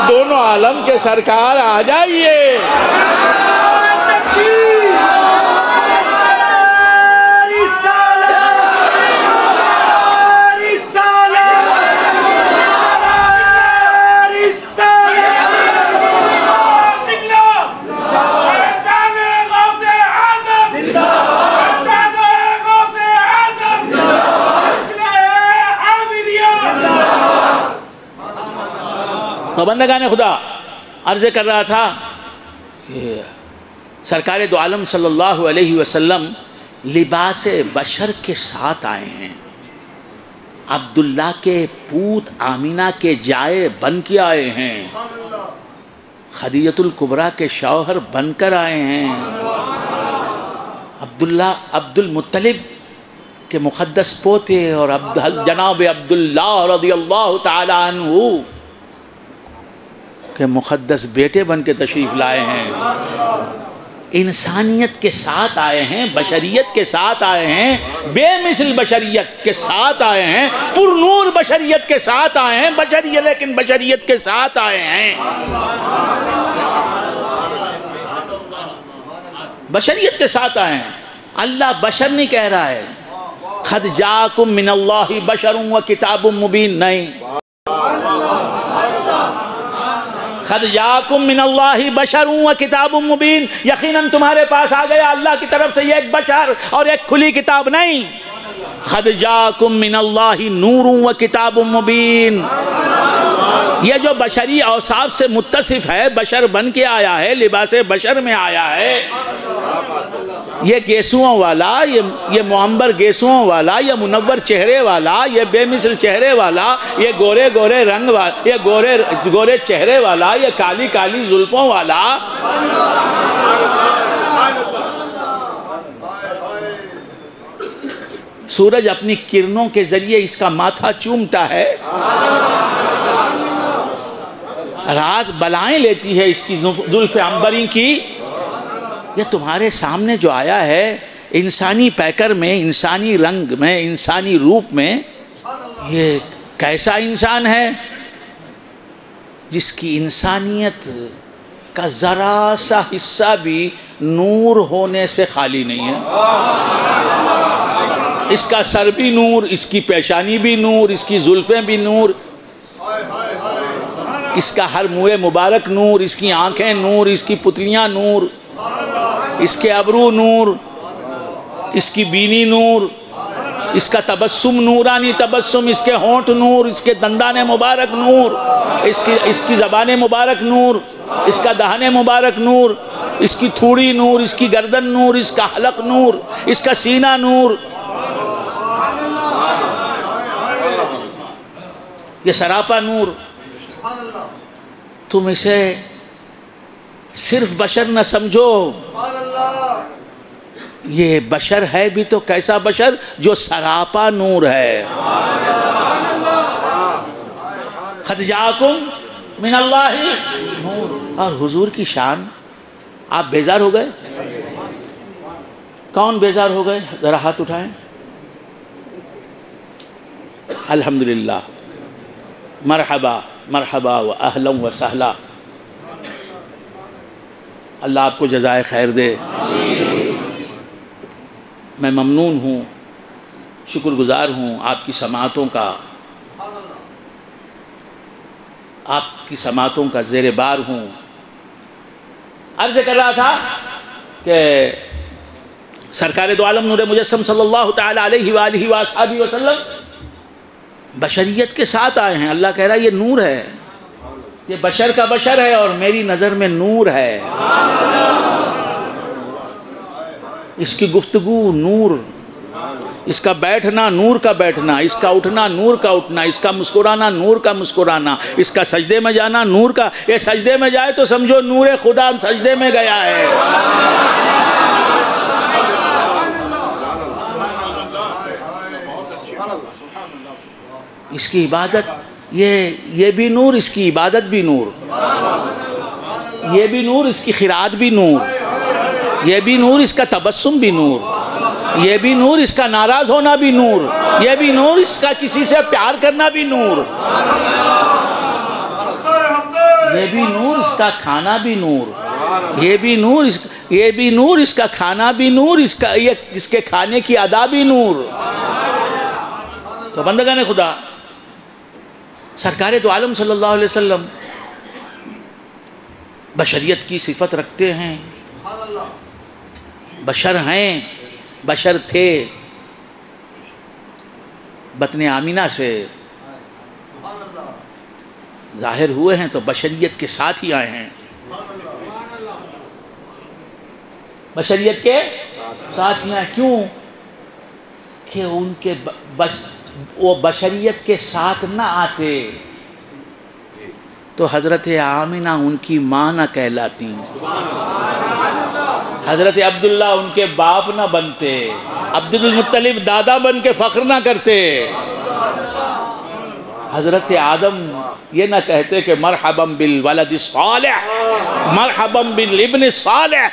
دونوں عالم کے سرکار آ جائیے. تو بندگان خدا عرض کر رہا تھا سرکار دو عالم صلی اللہ علیہ وسلم لباس بشر کے ساتھ آئے ہیں. عبداللہ کے پوت آمینہ کے جائے بن کے آئے ہیں. خدیجۃ الکبریٰ کے شوہر بن کر آئے ہیں. عبد المطلب کے مقدس پوتے اور جناب عبداللہ رضی اللہ تعالی عنہ کے مقدس بیٹے بن کے تشریف لائے ہیں. انسانیت کے ساتھ آئے ہیں، بشریت کے ساتھ آئے ہیں، بے مثل بشریت کے ساتھ آئے ہیں، پر نور بشریت کے ساتھ آئے ہیں، بشریت لیکن بشریت کے ساتھ آئے ہیں، بشریت کے ساتھ آئے ہیں۔ اللہ بشر نہیں کہہ رہا ہے قد جاءکم من اللہ بشر و کتاب مبین، نہیں، قد جاءکم من اللہ بشر و کتاب مبین، یقیناً تمہارے پاس آ گیا اللہ کی طرف سے یہ ایک بشر اور ایک کھلی کتاب، نہیں، قد جاءکم من اللہ نور و کتاب مبین۔ یہ جو بشری اوصاف سے متصف ہے، بشر بن کے آیا ہے، لباس بشر میں آیا ہے، یہ گیسوؤں والا، یہ معمبر گیسوؤں والا، یہ منور چہرے والا، یہ بے مثل چہرے والا، یہ گورے گورے رنگ والا، یہ گورے چہرے والا، یہ کالی کالی زلفوں والا، سورج اپنی کرنوں کے ذریعے اس کا ماتھا چومتا ہے، رات بلائیں لیتی ہے اس کی زلف عنبری کی۔ یہ تمہارے سامنے جو آیا ہے انسانی پیکر میں، انسانی رنگ میں، انسانی روپ میں، یہ کیسا انسان ہے جس کی انسانیت کا ذرا سا حصہ بھی نور ہونے سے خالی نہیں ہے؟ اس کا سر بھی نور، اس کی پیشانی بھی نور، اس کی زلفیں بھی نور، اس کا ہر منہ مبارک نور، اس کی آنکھیں نور، اس کی پتلیاں نور، اس کے ابرو نور، اس کی بینی نور، اس کا تبسم نورانی تبسم، اس کے ہونٹ نور، اس کے دندان مبارک نور، اس کی زبان مبارک نور، اس کا دہن مبارک نور، اس کی تھوڑی نور، اس کی گردن نور، اس کا حلق نور، اس کا سینہ نور، یہ سراپا نور۔ تم اسے صرف بشر نہ سمجھو، یہ بشر ہے بھی تو کیسا بشر؟ جو سراپا نور ہے۔ قد جاءکم من اللہ نور۔ اور حضور کی شان، آپ بیزار ہو گئے؟ کون بیزار ہو گئے؟ ذرا ہاتھ اٹھائیں۔ الحمدللہ، مرحبا مرحبا و اہلا و سہلا، اللہ آپ کو جزائے خیر دے۔ میں ممنون ہوں، شکر گزار ہوں آپ کی سماعتوں کا، آپ کی سماعتوں کا زیر بار ہوں۔ عرض کر رہا تھا کہ سرکار دو عالم نور مجسم صلی اللہ تعالی علیہ وآلہ وآلہ وسلم بشریت کے ساتھ آئے ہیں۔ اللہ کہہ رہا ہے یہ نور ہے، یہ بشر کا بشر ہے اور میری نظر میں نور ہے، اس کی گفتگو نور، اس کا بیٹھنا نور کا بیٹھنا، اس کا اٹھنا نور کا اٹھنا، اس کا مسکرانا نور کا مسکرانا، اس کا سجدے میں جانا نور کا، یہ سجدے میں جائے تو سمجھو نور خدا سجدے میں گیا ہے۔ اس کی عبادت، یہ بھی نور، اس کی عبادت بھی نور، یہ بھی نور، اس کی خیرات بھی نور، یہ بھی نور، اس کا تبسم بھی نور، یہ بھی نور، اس کا ناراض ہونا بھی نور، یہ بھی نور، اس کا کسی سے پیار کرنا بھی نور، یہ بھی نور، اس کا کھانا بھی نور، یہ بھی نور، یہ بھی نور، اس کا کھانا بھی نور، اس کے کھانے کی ادا بھی نور۔ تو بندگان خدا، سرکار دو عالم صلی اللہ علیہ وسلم بشریت کی صفت رکھتے ہیں، بشر ہیں، بشر تھے، بطن آمینہ سے ظاہر ہوئے ہیں تو بشریت کے ساتھ ہی آئے ہیں، بشریت کے ساتھ ہی آئے۔ کیوں کہ ان کے وہ بشریت کے ساتھ نہ آتے تو حضرت آمینہ ان کی ماں نہ کہلاتی، حضرت عبداللہ ان کے باپ نہ بنتے، عبد المطلب دادا بن کے فخر نہ کرتے، حضرت آدم یہ نہ کہتے کہ مرحبا بالولد الصالح، مرحبا بالابن الصالح،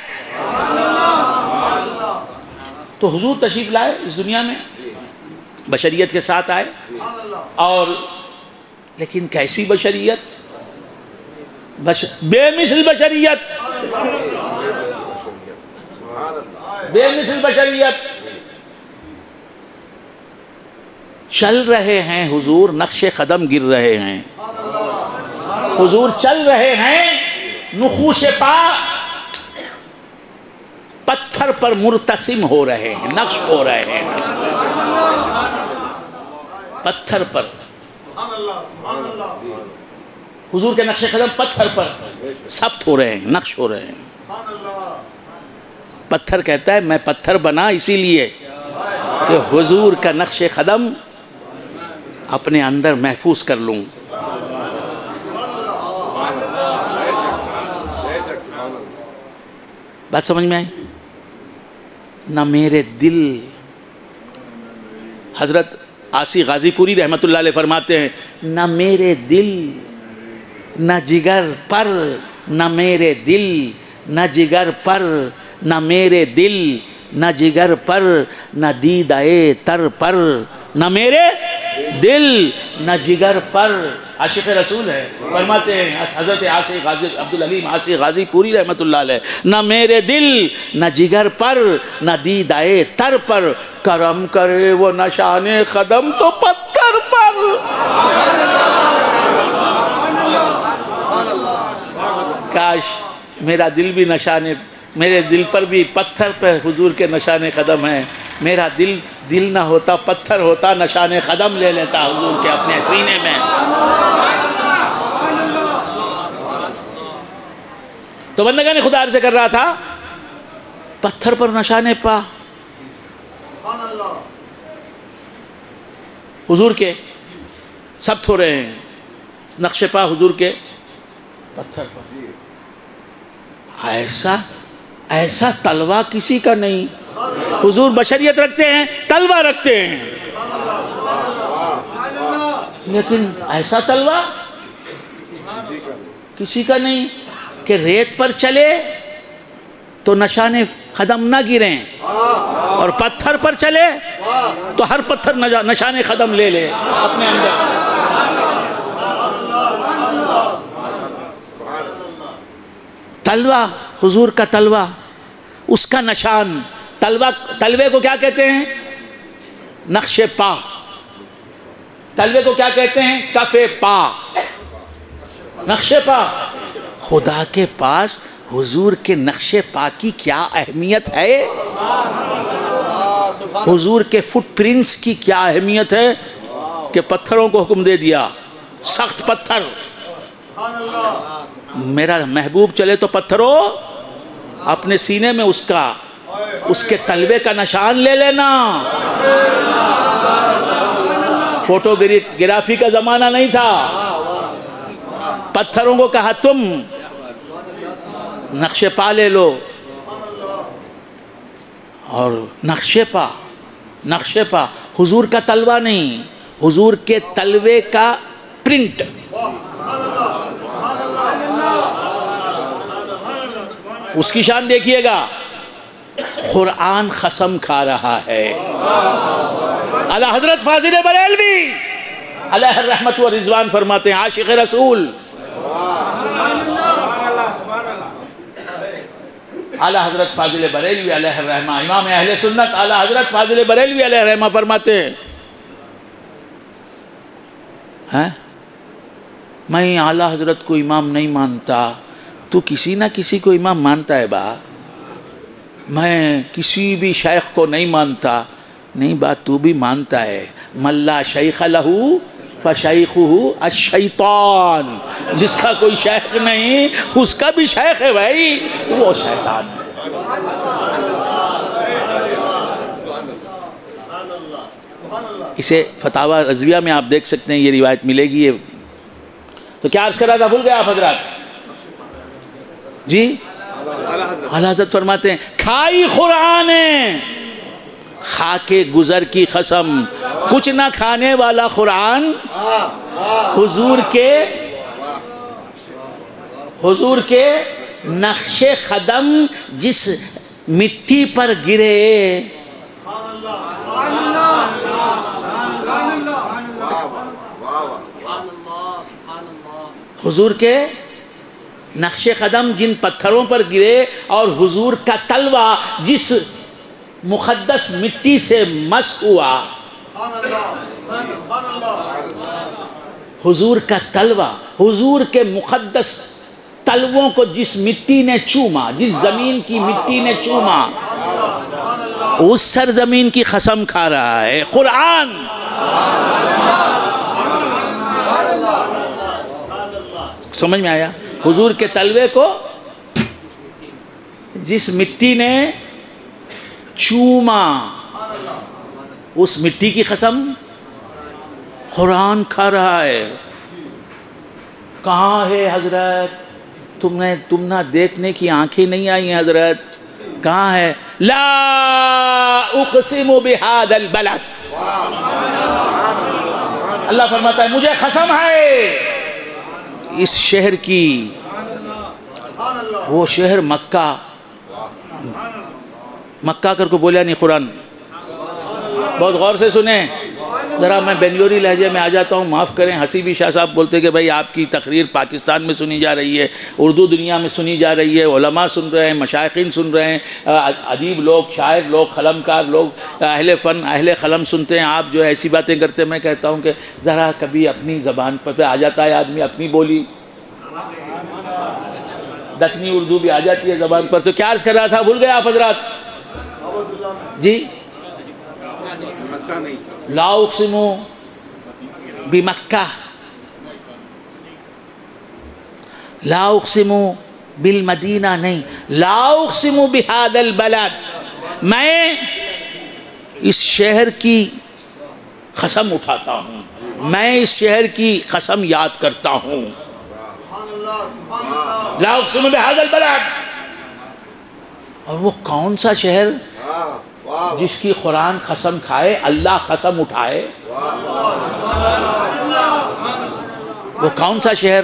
تو حضور تشریف لائے اس دنیا میں، بشریت کے ساتھ آئے، اور لیکن کیسی بشریت؟ بے مثل بشریت، بے مثل بشریت. چل رہے ہیں حضور، نقش قدم گر رہے ہیں. حضور چل رہے ہیں، نقوش پا پتھر پر مرتسم ہو رہے ہیں، نقش ہو رہے ہیں پتھر پر. حضور کے نقش قدم پتھر پر ثبت ہو رہے ہیں، نقش ہو رہے ہیں. پتھر کہتا ہے میں پتھر بنا اسی لیے کہ حضور کا نقش قدم اپنے اندر محفوظ کر لوں. بات سمجھ میں آئی؟ نہ میرے دل، حضرت عاصی غازی پوری رحمت اللہ علیہ فرماتے ہیں، نہ میرے دل، نہ جگر پر، نہ میرے دل، نہ جگر پر، نہ میرے دل، نہ جگر پر، نہ دیدائے تر پر، نہ میرے دل نہ جگر پر. عاشق رسول ہے، فرماتے ہیں حضرت عاصی غازی عبدالعلیم عاصی غازی پوری رحمت اللہ علیہ، نہ میرے دل نہ جگر پر، نہ دیدائے تر پر، کرم کرے وہ نشان قدم تو پتھر پر. کاش میرا دل بھی نشان، میرے دل پر بھی پتھر پر حضور کے نشان قدم ہیں. میرا دل نہ ہوتا، پتھر ہوتا، نشان قدم لے لیتا حضور کے اپنے سینے میں. تو بندگان خدا عرض کر رہا تھا، پتھر پر نشان پا حضور کے ثبت ہو رہے ہیں، نقش پا حضور کے پتھر پر. ایسا تلوہ کسی کا نہیں. حضور بشریت رکھتے ہیں، تلوہ رکھتے ہیں، لیکن ایسا تلوہ کسی کا نہیں کہ ریت پر چلے تو نشان قدم نہ گریں، اور پتھر پر چلے تو ہر پتھر نشان قدم لے لے اپنے اندر. تلوہ حضور کا تلوہ، اس کا نشان. تلوے کو کیا کہتے ہیں؟ نقش پا. تلوے کو کیا کہتے ہیں؟ کف پا، نقش پا. خدا کے پاس حضور کے نقش پا کی کیا اہمیت ہے، حضور کے فٹ پرنٹس کی کیا اہمیت ہے کہ پتھروں کو حکم دے دیا، سخت پتھر. میرا محبوب چلے تو پتھروں اپنے سینے میں اس کے تلوے کا نشان لے لینا. فوٹو گرافی کا زمانہ نہیں تھا. پتھروں کو کہا تم نقش پا لے لو، اور نقش پا حضور کا تلوہ نہیں، حضور کے تلوے کا پرنٹ. اس کی شان دیکھیے گا. قرآن قسم کھا رہا ہے. اعلی حضرت فاضل بریلوی علیہ الرحمت و رضوان فرماتے ہیں، عاشق رسول اعلی حضرت فاضل بریلوی علیہ الرحمہ، امام اہل سنت اعلی حضرت فاضل بریلوی علیہ الرحمہ فرماتے ہیں، میں اعلی حضرت کو امام نہیں مانتا، تو کسی نہ کسی کو امام مانتا ہے با. میں کسی بھی شیخ کو نہیں مانتا. نہیں بات تو بھی مانتا ہے. من لا شیخ لہو فشیخہ الشیطان. جس کا کوئی شیخ نہیں اس کا بھی شیخ ہے بھائی، وہ شیطان ہے. اسے فتاوی رضویہ میں آپ دیکھ سکتے ہیں، یہ روایت ملے گی. تو کیا عرض کر رہا تھا، بھول گئے آپ حضرات؟ جی اعلیٰ حضرت فرماتے ہیں، کھائی قرآن کھا کے گزر کی قسم، کچھ نہ کھانے والا قرآن حضور کے نقش قدم جس مٹی پر گرے، حضور کے نقش قدم جن پتھروں پر گرے اور حضور کا تلوہ جس مقدس مٹی سے مس ہوا، حضور کا تلوہ، حضور کے مقدس تلووں کو جس مٹی نے چوما، جس زمین کی مٹی نے چوما، اس سرزمین کی قسم کھا رہا ہے قرآن۔ سمجھ میں آیا؟ حضور کے تلوے کو جس مٹی نے چوما، اس مٹی کی قسم قرآن کھا رہا ہے۔ کہاں ہے حضرت؟ تم نہ دیکھنے کی آنکھیں نہیں آئی ہیں حضرت، کہاں ہے؟ لا اقسم بہذا البلد، اللہ فرماتا ہے مجھے قسم ہے اس شہر کی، وہ شہر مکہ، مکہ کر کو بولیا نہیں قرآن، بہت غور سے سنیں ذرا، میں بنگلوری لہجے میں آ جاتا ہوں، معاف کریں، حسیبی شاہ صاحب بولتے کہ بھائی آپ کی تقریر پاکستان میں سنی جا رہی ہے، اردو دنیا میں سنی جا رہی ہے، علماء سن رہے ہیں، مشائخین سن رہے ہیں، ادیب لوگ، شاعر لوگ، قلمکار لوگ، اہل فن، اہل قلم سنتے ہیں، آپ جو ایسی باتیں کرتے ہیں۔ میں کہتا ہوں کہ ذرا کبھی اپنی زبان پر آ جاتا ہے آدمی، اپنی بولی دکنی اردو بھی آ جاتی ہے زبان پر۔ تو کیا عرض کر رہا تھا، بھول گئے آپ حضرات؟ جی لا اقسم بمکہ، لا اقسم بالمدینہ نہیں، لا اقسم بہذا البلد، میں اس شہر کی قسم اٹھاتا ہوں، میں اس شہر کی قسم یاد کرتا ہوں۔ لا اقسم بہذا البلد، اور وہ کون سا شہر جس کی قرآن قسم کھائے، اللہ قسم اٹھائے؟ وہ کون سا شہر؟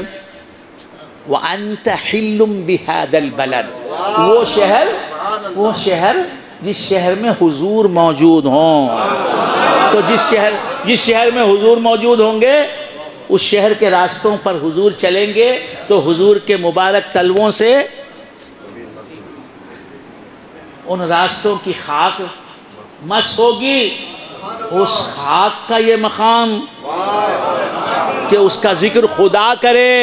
وَأَنْتَ حِلٌّ بِهَذَا الْبَلَدِ، وہ شہر جس شہر میں حضور موجود ہوں۔ تو جس شہر میں حضور موجود ہوں گے، اس شہر کے راستوں پر حضور چلیں گے تو حضور کے مبارک تلووں سے ان راستوں کی خاک مس ہوگی۔ اس خاک کا یہ مقام کہ اس کا ذکر خدا کرے،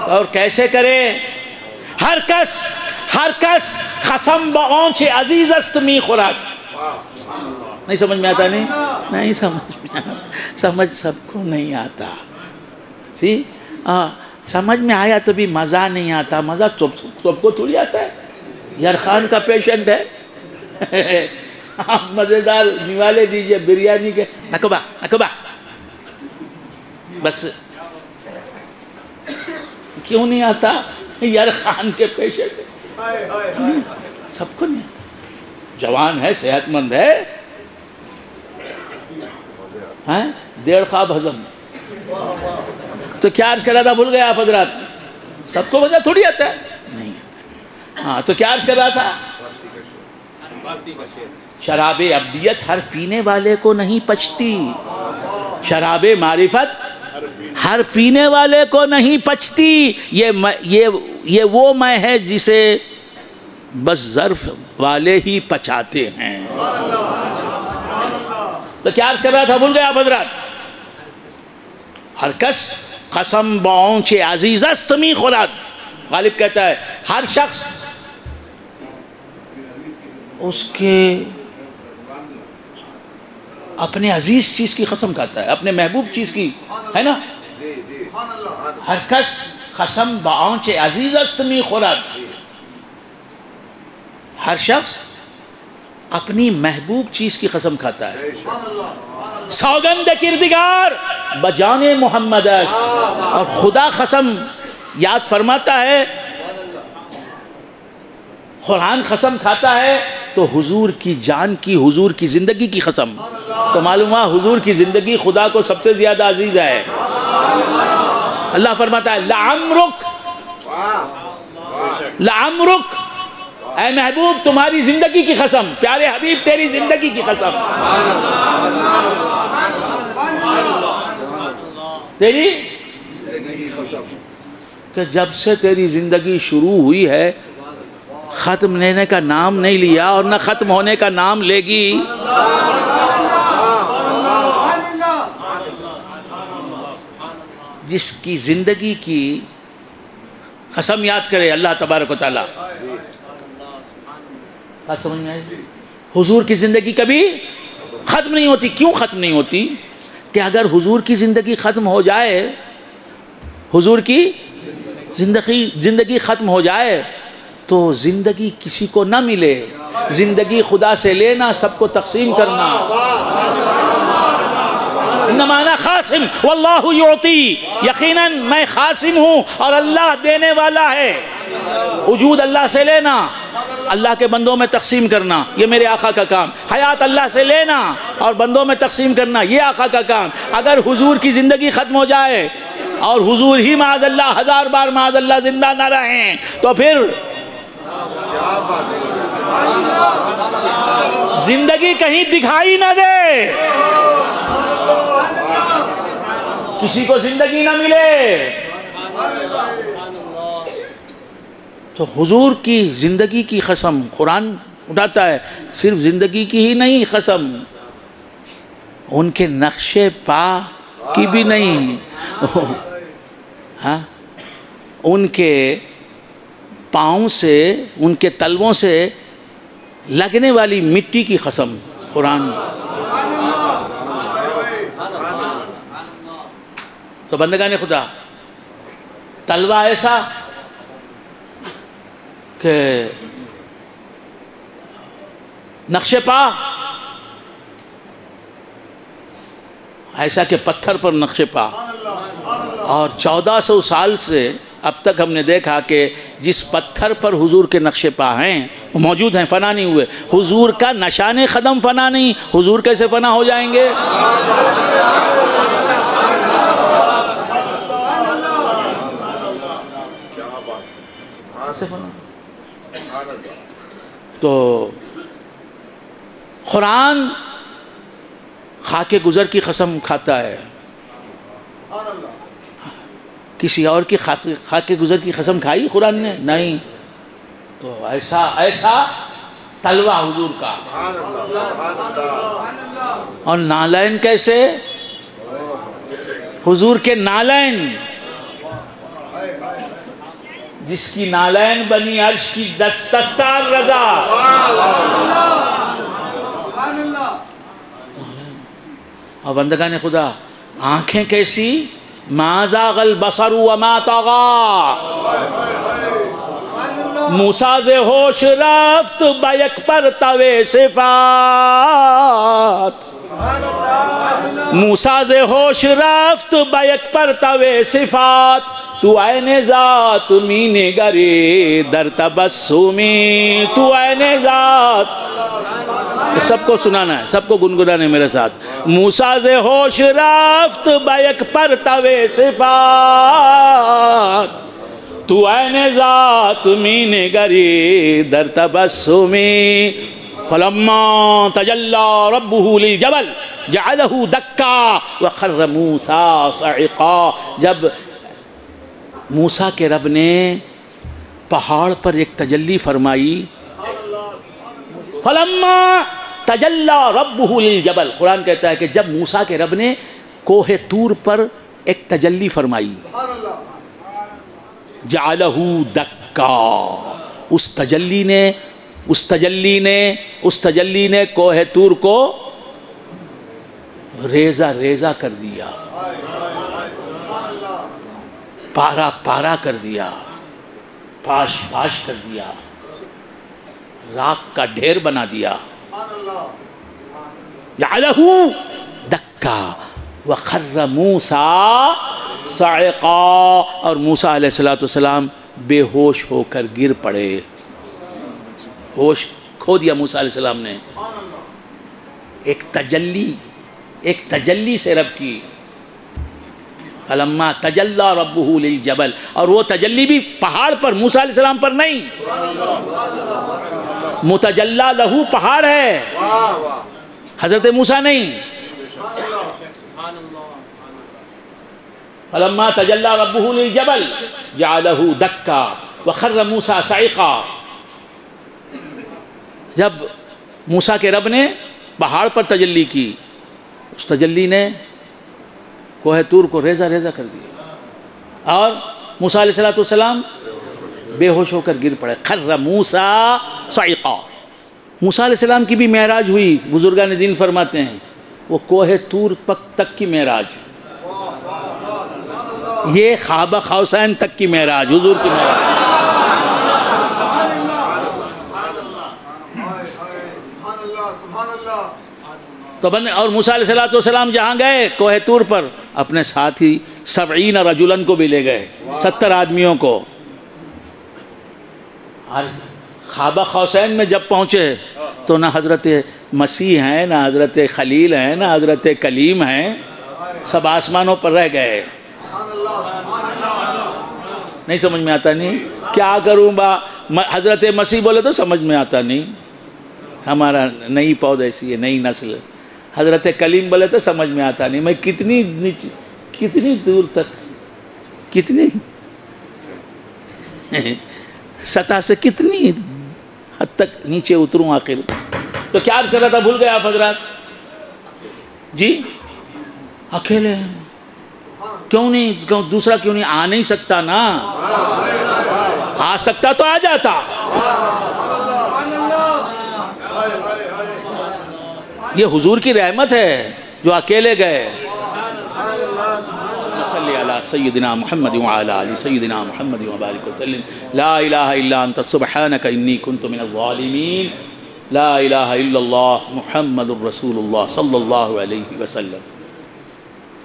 اور کیسے کرے؟ ہر کس قسم بآنچ عزیز است می خورد۔ نہیں سمجھ میں آتا؟ نہیں سمجھ میں آتا، سمجھ سب کو نہیں آتا، سمجھ میں آیا تو بھی مزہ نہیں آتا، مزہ سب کو تھوڑی آتا ہے۔ یار خان کا پیشنٹ ہے، آپ مزیدار نوالے دیجئے بریانی کے، نکبہ بس، کیوں نہیں آتا؟ یار خان کے پیشنٹ ہے، سب کو نہیں آتا۔ جوان ہے، صحت مند ہے، دیر خواب ہضم، تو کیا عرض کر رہا تھا، بھول گئے آپ حضرات؟ سب کو مزہ تھوڑی آتا ہے، نہیں۔ ہاں تو کیا عرض کر رہا تھا؟ شراب ابدیت ہر پینے والے کو نہیں پچتی، شراب معرفت ہر پینے والے کو نہیں پچتی۔ یہ وہ میں ہے جسے بس ظرف والے ہی پچاتے ہیں۔ تو کیا عرض کر رہا تھا، بھول گئے آپ حضرات؟ ہر کس قسم بآنچ عزیز است می خورد، غالب کہتا ہے ہر شخص اس کے اپنے عزیز چیز کی قسم کھاتا ہے، اپنے محبوب چیز کی، ہے نا؟ ہر کس قسم بآنچ عزیز است می خورد، ہر شخص اپنی محبوب چیز کی قسم کھاتا ہے۔ سوگند کردگار بجان محمد است، اور خدا قسم یاد فرماتا ہے، قرآن قسم کھاتا ہے تو حضور کی جان کی، حضور کی زندگی کی قسم، تو معلوم ہوا حضور کی زندگی خدا کو سب سے زیادہ عزیز ہے۔ اللہ فرماتا ہے لعمرک، لعمرک، اے محبوب تمہاری زندگی کی قسم، پیارے حبیب تیری زندگی کی قسم، تیری کہ جب سے تیری زندگی شروع ہوئی ہے ختم لینے کا نام نہیں لیا اور نہ ختم ہونے کا نام لے گی۔ جس کی زندگی کی قسم یاد کرے اللہ تبارک و تعالیٰ، بات سمجھ میں آئی؟ حضور کی زندگی کبھی ختم نہیں ہوتی۔ کیوں ختم نہیں ہوتی؟ کہ اگر حضور کی زندگی ختم ہو جائے، حضور کی زندگی ختم ہو جائے تو زندگی کسی کو نہ ملے، زندگی خدا سے لینا، سب کو تقسیم کرنا۔ انما انا خاسم واللہ یعطی، یقیناً میں خاسم ہوں اور اللہ دینے والا ہے۔ وجود اللہ سے لینا، اللہ کے بندوں میں تقسیم کرنا، یہ میرے آقا کا کام۔ حیات اللہ سے لینا اور بندوں میں تقسیم کرنا، یہ آقا کا کام۔ اگر حضور کی زندگی ختم ہو جائے اور حضور ہی معاذ اللہ، ہزار بار معاذ اللہ زندہ نہ رہیں تو پھر زندگی کہیں دکھائی نہ دے، کسی کو زندگی نہ ملے۔ تو حضور کی زندگی کی قسم قرآن اٹھاتا ہے، صرف زندگی کی ہی نہیں قسم، ان کے نقش پا کی بھی نہیں، ان کے پاؤں سے، ان کے تلووں سے لگنے والی مٹی کی قسم قرآن۔ تو بندگان خدا، تلوہ ایسا کہ نقش پا ایسا کہ پتھر پر نقش پا، اور 1400 سال سے اب تک ہم نے دیکھا کہ جس پتھر پر حضور کے نقش پا ہیں وہ موجود ہیں، فنا نہیں ہوئے۔ حضور کا نشان قدم فنا نہیں، حضور کیسے فنا ہو جائیں گے؟ تو قرآن خاک گزر کی قسم کھاتا ہے، کسی اور کی خاک گزر کی قسم کھائی قرآن نے؟ نہیں۔ تو ایسا تلوہ حضور کا، اور نالین کیسے؟ حضور کے نالین، جس کی نالین بنی عرش کی دستار رضا، اور بندگان خدا آنکھیں کیسی؟ ما زاغ البصر وما طغى، موسیٰ ز ہوش رفت بیک پرتو صفات، موسیٰ ز ہوش رفت بیک پرتو صفات، تو عین ذات می نگری در تبسمی، تو عین ذات، سب کو سنانا ہے، سب کو گنگنانا ہے میرے ساتھ۔ موسیٰ ز ہوش رفت بیک پرتو صفات، تو عین ذات می نگری در تبسمی، فلما تجلی ربہ للجبل جعلہ دکا وخر موسیٰ صعقا، جب موسیٰ کے رب نے پہاڑ پر ایک تجلی فرمائی، فلما تجلی ربہ للجبل، قرآن کہتا ہے کہ جب موسیٰ کے رب نے کوہ طور پر ایک تجلی فرمائی، جعلہ دکا، اس تجلی نے کوہ طور کو ریزہ ریزہ کر دیا، پارا پارا کر دیا، پاش پاش کر دیا، راک کا ڈھیر بنا دیا۔ جعلہ دکا وخر موسیٰ صعقا، اور موسیٰ علیہ السلام بے ہوش ہو کر گر پڑے، ہوش کھو دیا موسیٰ علیہ السلام نے۔ ایک تجلی سے رب کی فلما تجلی ربہ للجبل، اور وہ تجلی بھی پہاڑ پر، موسیٰ علیہ السلام پر نہیں، متجلی لہو پہاڑ ہے، حضرت موسیٰ نہیں۔ فلما تجلی ربہ للجبل جعلہ دکا وخر موسیٰ صعقا، جب موسیٰ کے رب نے پہاڑ پر تجلی کی، اس تجلی نے کوہ طور کو ریزہ ریزہ کر دیا، اور موسیٰ علیہ السلام بے ہوش ہو کر گر پڑے۔ خر موسیٰ صعقا، موسیٰ علیہ السلام کی بھی معراج ہوئی، بزرگان دین فرماتے ہیں وہ کوہ طور تک کی معراج، یہ خابہ خوسین تک کی معراج، حضور کی معراج۔ تو اور موسیٰ علیہ السلام جہاں گئے کوہ طور پر، اپنے ساتھ ہی 70 رجلن کو بھی لے گئے، 70 آدمیوں کو۔ اور خابہ خوسین میں جب پہنچے تو نہ حضرت مسیح ہیں، نہ حضرت خلیل ہیں، نہ حضرت کلیم ہیں، سب آسمانوں پر رہ گئے۔ نہیں سمجھ میں آتا نہیں کیا کروں با، حضرت مسیح بولے تو سمجھ میں آتا نہیں، ہمارا نئی پود ایسی ہے، نئی نسل۔ حضرت کلیم بولے تو سمجھ میں آتا نہیں، میں کتنی دور تک، کتنی سطح سے کتنی حد تک نیچے اتروں آخر۔ تو کیا عرض کر رہا تھا، بھول گئے آپ حضرات جی؟ اکیلے ہیں، کیوں نہیں، دوسرا کیوں نہیں آ نہیں سکتا نا؟ آ سکتا تو آ جاتا۔ یہ حضور کی رحمت ہے جو اکیلے گئے۔ صلی علی سیدنا محمد وعلی آل سیدنا محمد وبارک وسلم۔ لا الہ الا انت سبحانک انی کنت من الظالمین، لا الہ الا اللہ محمد الرسول اللہ صلی اللہ علیہ وسلم۔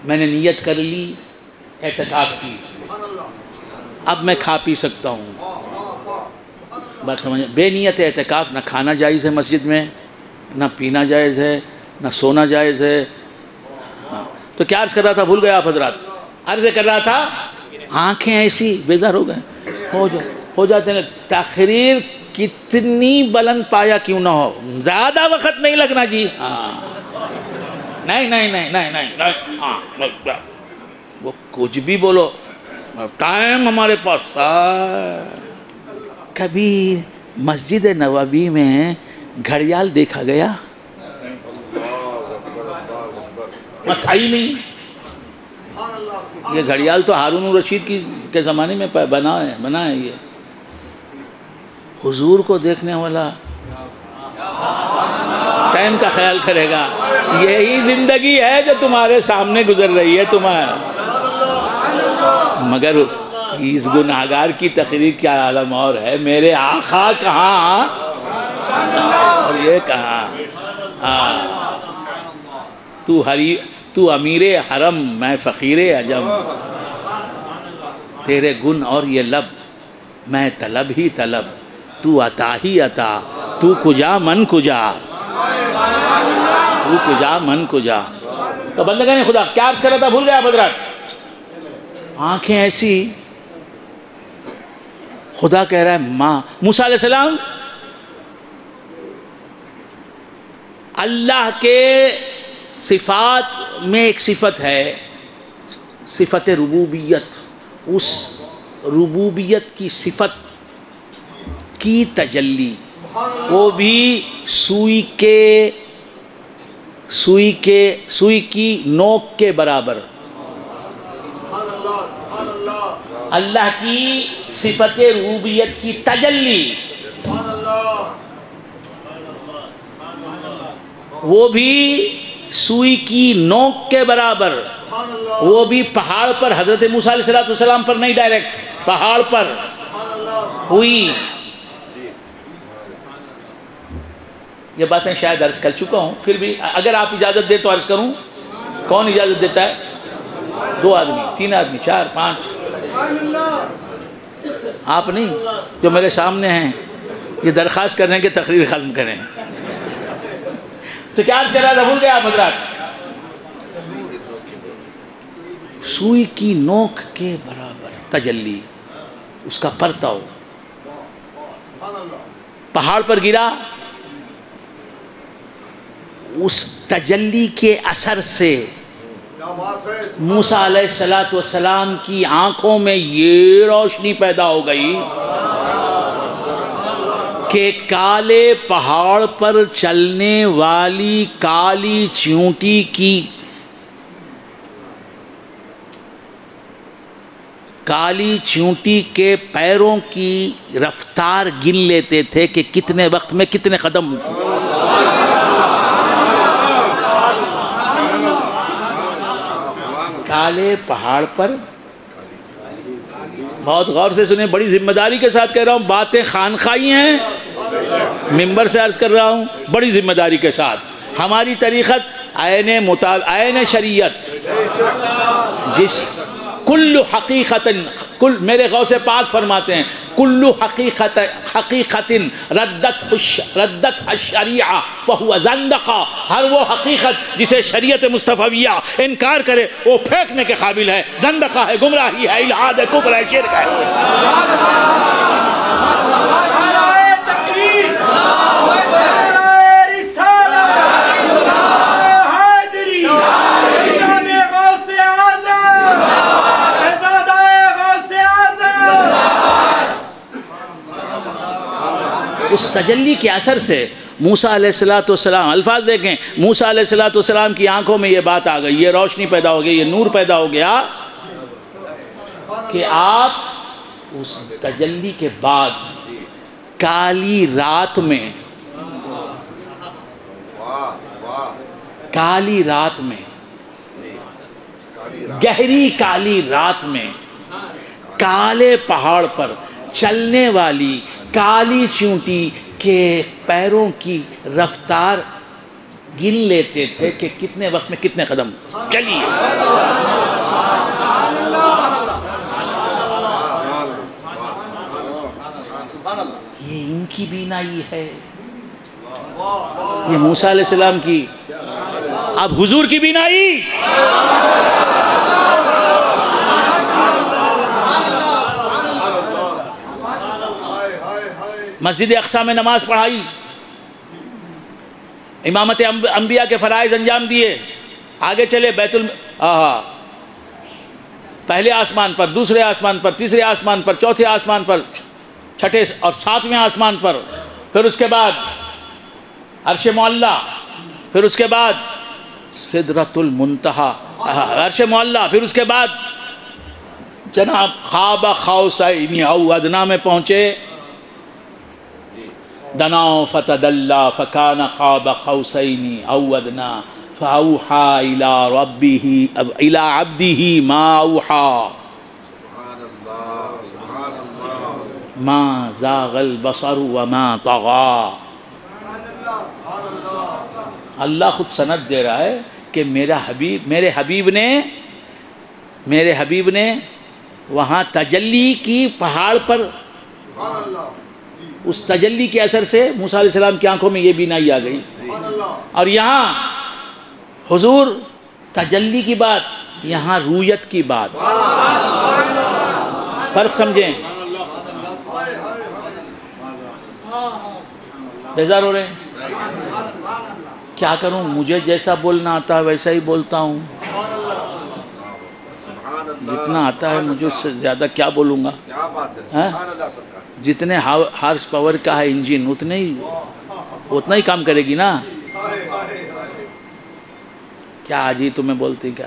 میں نے نیت کر لی اعتکاف کی، اب میں کھا پی سکتا ہوں۔ بات سمجھیں، بے نیت اعتکاف نہ کھانا جائز ہے مسجد میں، نہ پینا جائز ہے، نہ سونا جائز ہے۔ تو کیا عرض کر رہا تھا، بھول گئے آپ حضرات؟ عرض کر رہا تھا آنکھیں ایسی بیزار ہو گئے، ہو جاتے ہیں۔ تقریر کتنی بلند پایا کیوں نہ ہو، زیادہ وقت نہیں لگنا جی، نہیں، وہ کچھ بھی بولو، ٹائم ہمارے پاس۔ کبھی مسجد نبوی میں گھڑیال دیکھا گیا؟ متھائی نہیں۔ یہ گھڑیال تو ہارون الرشید کے زمانے میں بنا ہے یہ۔ حضور کو دیکھنے والا ٹائم کا خیال کرے گا، یہی زندگی ہے جو تمہارے سامنے گزر رہی ہے تمہارا۔ مگر اس گناہگار کی تقریر کیا عالم اور ہے، میرے آقا کہاں اور یہ کہاں۔ تو امیر حرم، میں فقیر عجم، تیرے گن اور یہ لب، میں طلب ہی طلب، تو عطا ہی عطا، تو کجا من کجا، تو کجا من کجا۔ تو بندگان خدا کیا عرض کر رہا تھا، بھول گیا حضرات؟ آنکھیں ایسی، خدا کہہ رہا ہے ماں۔ موسیٰ علیہ السلام اللہ کے صفات میں ایک صفت ہے، صفت ربوبیت۔ اس ربوبیت کی صفت کی تجلی، وہ بھی سوئی کی نوک کے برابر۔ اللہ کی صفت ربوبیت کی تجلی، وہ بھی سوئی کی نوک کے برابر، وہ بھی پہاڑ پر، حضرت موسیٰ علیہ السلام پر نہیں، ڈائریکٹ پہاڑ پر ہوئی۔ یہ باتیں شاید عرض کر چکا ہوں، پھر بھی اگر آپ اجازت دیں تو عرض کروں۔ کون اجازت دیتا ہے؟ 2 آدمی، 3 آدمی، 4، 5۔ آپ نہیں، جو میرے سامنے ہیں یہ درخواست کر رہے ہیں کہ تقریر ختم کریں۔ تو کیا عرض کر رہا تھا، بھول گئے آپ حضرات؟ سوئی کی نوک کے برابر تجلی، اس کا پرتو پہاڑ پر گرا. اس تجلی کے اثر سے موسیٰ علیہ السلام کی آنکھوں میں یہ روشنی پیدا ہو گئی کہ کالے پہاڑ پر چلنے والی کالی چیونٹی کی کالی چیونٹی کے پیروں کی رفتار گن لیتے تھے کہ کتنے وقت میں کتنے قدم. کالے پہاڑ پر، بہت غور سے سنیں، بڑی ذمہ داری کے ساتھ کہہ رہا ہوں، باتیں خانخائی ہیں، ممبر سے عرض کر رہا ہوں، بڑی ذمہ داری کے ساتھ. ہماری طریقت عین شریعت، جس کل حقیقت، میرے غوث پاک فرماتے ہیں کل حقیقت ردت الشریعہ فہو زندقہ، ہر وہ حقیقت جسے شریعت مصطفیہ انکار کرے وہ پھینکنے کے قابل ہے، زندقہ ہے، گمراہی ہے، الحاد ہے، کفر ہے، شرک ہے. اس تجلی کے اثر سے موسیٰ علیہ السلام، الفاظ دیکھیں، موسیٰ علیہ السلام کی آنکھوں میں یہ بات آ گئی، یہ روشنی پیدا ہو گئی، یہ نور پیدا ہو گیا کہ آپ اس تجلی کے بعد کالی رات میں گہری کالی رات میں کالے پہاڑ پر چلنے والی کالی چیونٹی کے پیروں کی رفتار گن لیتے تھے کہ کتنے وقت میں کتنے قدم چلیے. یہ ان کی بینائی ہے، یہ موسیٰ علیہ السلام کی. اب حضور کی بینائی، مسجد اقصی میں نماز پڑھائی، امامت انبیاء کے فرائض انجام دیے، آگے چلے بیت پہلے آسمان پر، دوسرے آسمان پر، تیسرے آسمان پر، چوتھے آسمان پر، چھٹے اور ساتویں آسمان پر، پھر اس کے بعد عرش معلیٰ، پھر اس کے بعد سدرۃ المنتہا، عرش معلیٰ، پھر اس کے بعد جناب خواب قوسین او ادنیٰ میں پہنچے. دنا فتدلی فکان قاب قوسین او ادنیٰ فاوحى الى عبده ما اوحى ما زاغ البصر وما طغى. اللہ خود سند دے رہا ہے کہ میرے حبیب نے وہاں تجلی کی پہاڑ پر، اس تجلی کے اثر سے موسیٰ علیہ السلام کی آنکھوں میں یہ بینائی آ گئی. اور یہاں حضور تجلی کی بات، یہاں رویت کی بات، فرق سمجھیں. بیزار ہو رہے ہیں؟ کیا کروں، مجھے جیسا بولنا آتا ہے ویسا ہی بولتا ہوں، جتنا آتا ہے مجھے اس سے زیادہ کیا بولوں گا. جتنے ہارس پاور کا ہے انجن اتنا ہی کام کرے گی نا. کیا آج ہی تمہیں بولتی کیا،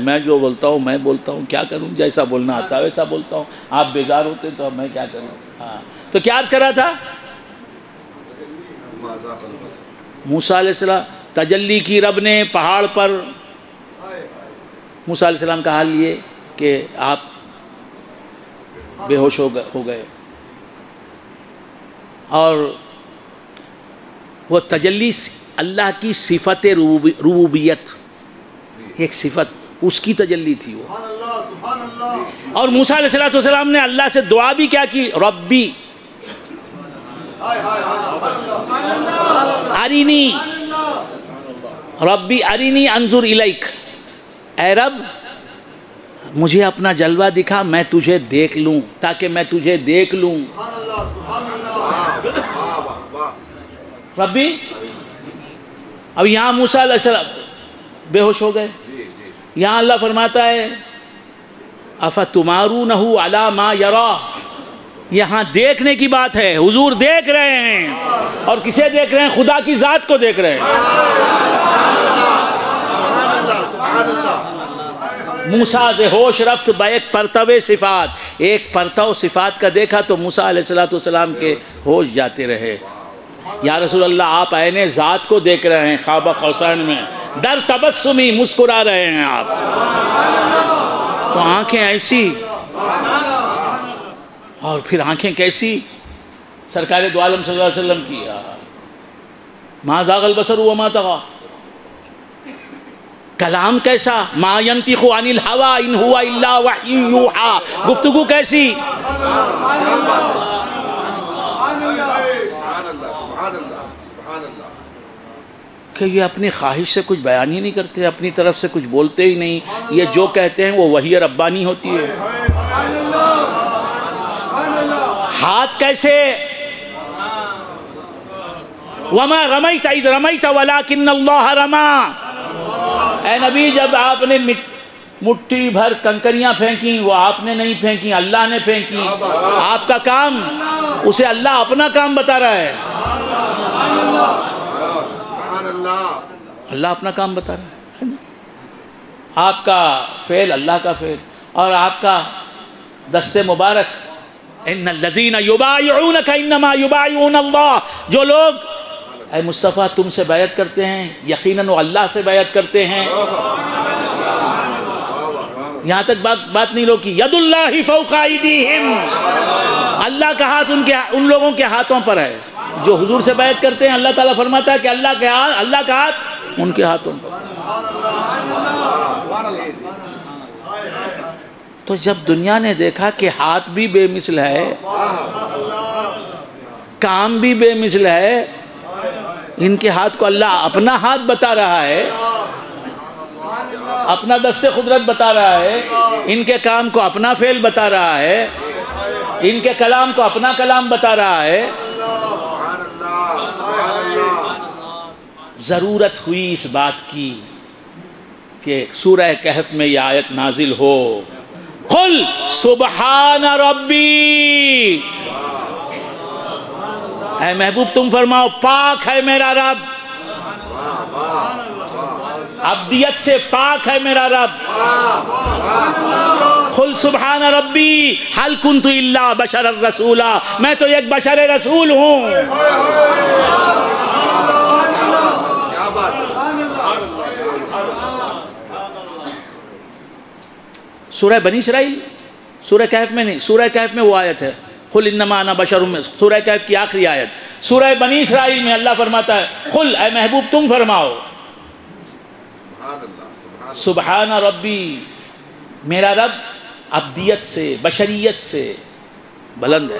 میں جو بولتا ہوں میں بولتا ہوں، کیا کروں، جیسا بولنا آتا ہے ویسا بولتا ہوں. آپ بیزار ہوتے تو میں کیا کروں. ہاں تو کیا عرض کرا تھا، موسیٰ علیہ السلام تجلی کی رب نے پہاڑ پر. موسیٰ علیہ السلام کا حال یہ کہ آپ بے ہوش ہو گئے، اور وہ تجلی اللہ کی صفت ربوبیت، ایک صفت اس کی تجلی تھی وہ. اور موسیٰ علیہ السلام نے اللہ سے دعا بھی کیا کی، ربی ارینی انظر الیک، اے رب مجھے اپنا جلوہ دکھا، میں تجھے دیکھ لوں، تاکہ میں تجھے دیکھ لوں۔ ربی، اب یہاں موسیٰ علیہ السلام بے ہوش ہو گئے، یہاں اللہ فرماتا ہے اَفَتُمَارُونَهُ عَلَى مَا يَرَى، یہاں دیکھنے کی بات ہے، حضور دیکھ رہے ہیں، اور کسے دیکھ رہے ہیں؟ خدا کی ذات کو دیکھ رہے ہیں۔ موسیٰ سے ہوش رفت با ایک پرتو صفات، ایک پرتو صفات کا دیکھا تو موسیٰ علیہ السلام کے ہوش جاتے رہے۔ یا رسول اللہ، آپ عین ذات کو دیکھ رہے ہیں خواب قوسین میں، در تبسمی مسکرا رہے ہیں آپ، تو آنکھیں ایسی، اور پھر آنکھیں کیسی؟ سرکار دو عالم صلی اللہ علیہ وسلم کی، ما زاغ البصر وما طغى، کلام کیسا؟ ما ينطق عن الهوى ان هو الا وحی یوحى، گفتگو کیسی؟ کہ یہ اپنی خواہش سے کچھ بیان ہی نہیں کرتے، اپنی طرف سے کچھ بولتے ہی نہیں، یہ جو کہتے ہیں وہ وحی ربانی ہوتی ہے۔ ہاتھ کیسے؟ وَمَا رَمَيْتَ إِذْ رَمَيْتَ وَلَكِنَّ اللَّهَ رَمَى، اے نبی جب آپ نے مٹھی بھر کنکریاں پھینکیں وہ آپ نے نہیں پھینکیں، اللہ نے پھینکیں، آپ کا کام، اسے اللہ اپنا کام بتا رہا ہے، اللہ اپنا کام بتا رہا ہے، آپ کا فعل اللہ کا فعل، اور آپ کا دست مبارک، ان الذین یبایعونک انما یبایعون اللہ، جو لوگ اے مصطفیٰ تم سے بیعت کرتے ہیں یقیناً وہ اللہ سے بیعت کرتے ہیں۔ یہاں تک بات نہیں روکی، ید اللہ فوق ایدیہم، اللہ کا ہاتھ ان لوگوں کے ہاتھوں پر ہے جو حضور سے بیعت کرتے ہیں۔ اللہ تعالیٰ فرماتا ہے کہ اللہ کا ہاتھ ان کے ہاتھوں پر۔ تو جب دنیا نے دیکھا کہ ہاتھ بھی بے مثل ہے، کام بھی بے مثل ہے، ان کے ہاتھ کو اللہ اپنا ہاتھ بتا رہا ہے، اپنا دست قدرت بتا رہا ہے، ان کے کام کو اپنا فعل بتا رہا ہے، ان کے کلام کو اپنا کلام بتا رہا ہے، ضرورت ہوئی اس بات کی کہ سورہ کہف میں یہ آیت نازل ہو، قل سبحان ربی، اے محبوب تم فرماؤ پاک ہے میرا رب، عبدیت سے پاک ہے میرا رب۔ قل سبحان ربی هل كنت الا بشرا رسولا، میں تو ایک بشر رسول ہوں۔ سورہ بنی اسرائیل، سورہ کہف میں نہیں، سورہ کہف میں وہ آیت ہے قل انما انا بشر، میں سورہ کہف کی آخری آیت۔ سورہ بنی اسرائیل میں اللہ فرماتا ہے قل، اے محبوب تم فرماؤ سبحان ربی، میرا رب عبدیت سے بشریت سے بلند ہے۔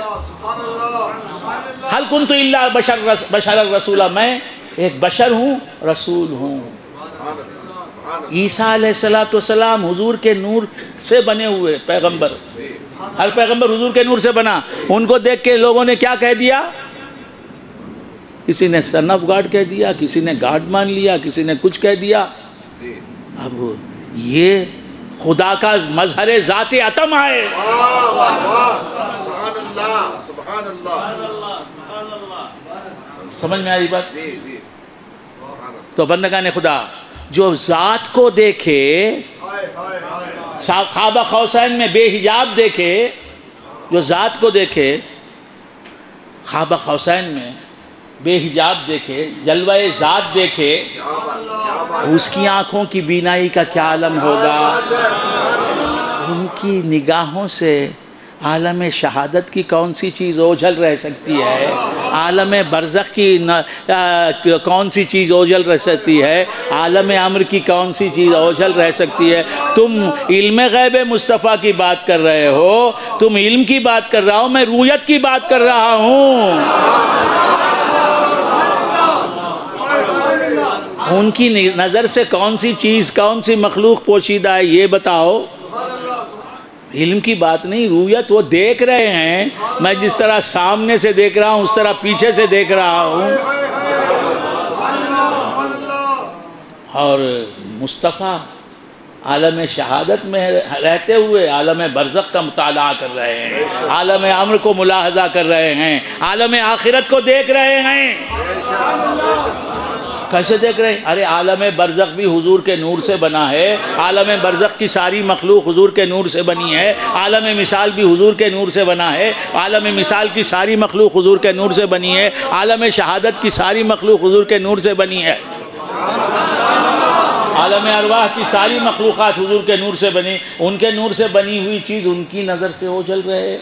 هل كنت الا بشر رسولا، میں ایک بشر ہوں، رسول ہوں۔ عیسیٰ علیہ السلام حضور کے نور سے بنے ہوئے پیغمبر، ہر پیغمبر حضور کے نور سے بنا، ان کو دیکھ کے لوگوں نے کیا کہہ دیا؟ کسی نے سن آف گاڈ کہہ دیا، کسی نے گاڈ مان لیا، کسی نے کچھ کہہ دیا۔ اب یہ خدا کا مظہر ذات عتم ہے۔ سمجھ میں آئی بات؟ تو بندگان خدا جو ذات کو دیکھے، خواب قوسین میں بے حجاب دیکھے، جو ذات کو دیکھے خواب قوسین میں بے حجاب دیکھے، جلوہ ذات دیکھے، اس کی آنکھوں کی بینائی کا کیا عالم ہوگا؟ ان کی نگاہوں سے عالم شہادت کی کون سی چیز اوجھل رہ سکتی ہے؟ عالم برزخ کی کون سی چیز اوجھل رہ سکتی ہے؟ عالم امر کی کون سی چیز اوجھل رہ سکتی ہے؟ تم علم غیب مصطفیٰ کی بات کر رہے ہو، تم علم کی بات کر رہا ہو، میں رویت کی بات کر رہا ہوں۔ ان کی نظر سے کون سی چیز، کون سی مخلوق پوشیدہ ہے یہ بتاؤ۔ علم کی بات نہیں، رؤیت وہ دیکھ رہے ہیں، میں جس طرح سامنے سے دیکھ رہا ہوں اس طرح پیچھے سے دیکھ رہا ہوں. اور مصطفیٰ عالم شہادت میں رہتے ہوئے عالم برزخ کا مطالعہ کر رہے ہیں، عالم امر کو ملاحظہ کر رہے ہیں، عالم آخرت کو دیکھ رہے ہیں. کیسے دیکھ رہے ہیں؟ ارے عالم برزخ بھی حضور کے نور سے بنا ہے، عالم برزخ کی ساری مخلوق حضور کے نور سے بنی ہے، عالم مثال بھی حضور کے نور سے بنا ہے، عالم مثال کی ساری مخلوق حضور کے نور سے بنی ہے، عالم شہادت کی ساری مخلوق حضور کے نور سے بنی ہے، عالم ارواح کی ساری مخلوقات حضور کے نور سے بنی. ان کے نور سے بنی ہوئی چیز ان کی نظر سے اوجھل رہے.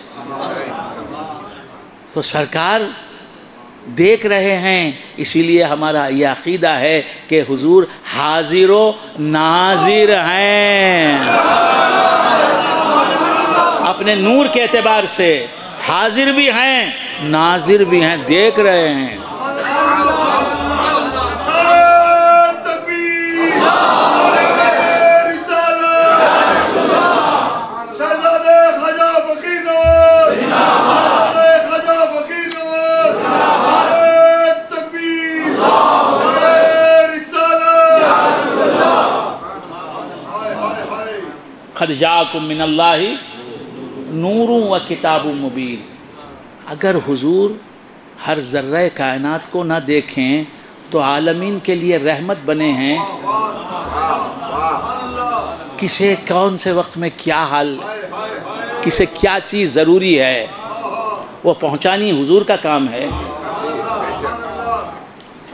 تو سرکار دیکھ رہے ہیں. اسی لیے ہمارا یہ عقیدہ ہے کہ حضور حاضر و ناظر ہیں. اپنے نور کے اعتبار سے حاضر بھی ہیں، ناظر بھی ہیں، دیکھ رہے ہیں. قد جاءکم من اللہ نور و کتاب مبین. اگر حضور ہر ذرہ کائنات کو نہ دیکھیں تو عالمین کے لیے رحمت بنے ہیں. کسے کون سے وقت میں کیا حال، کسے کیا چیز ضروری ہے وہ پہنچانی حضور کا کام ہے.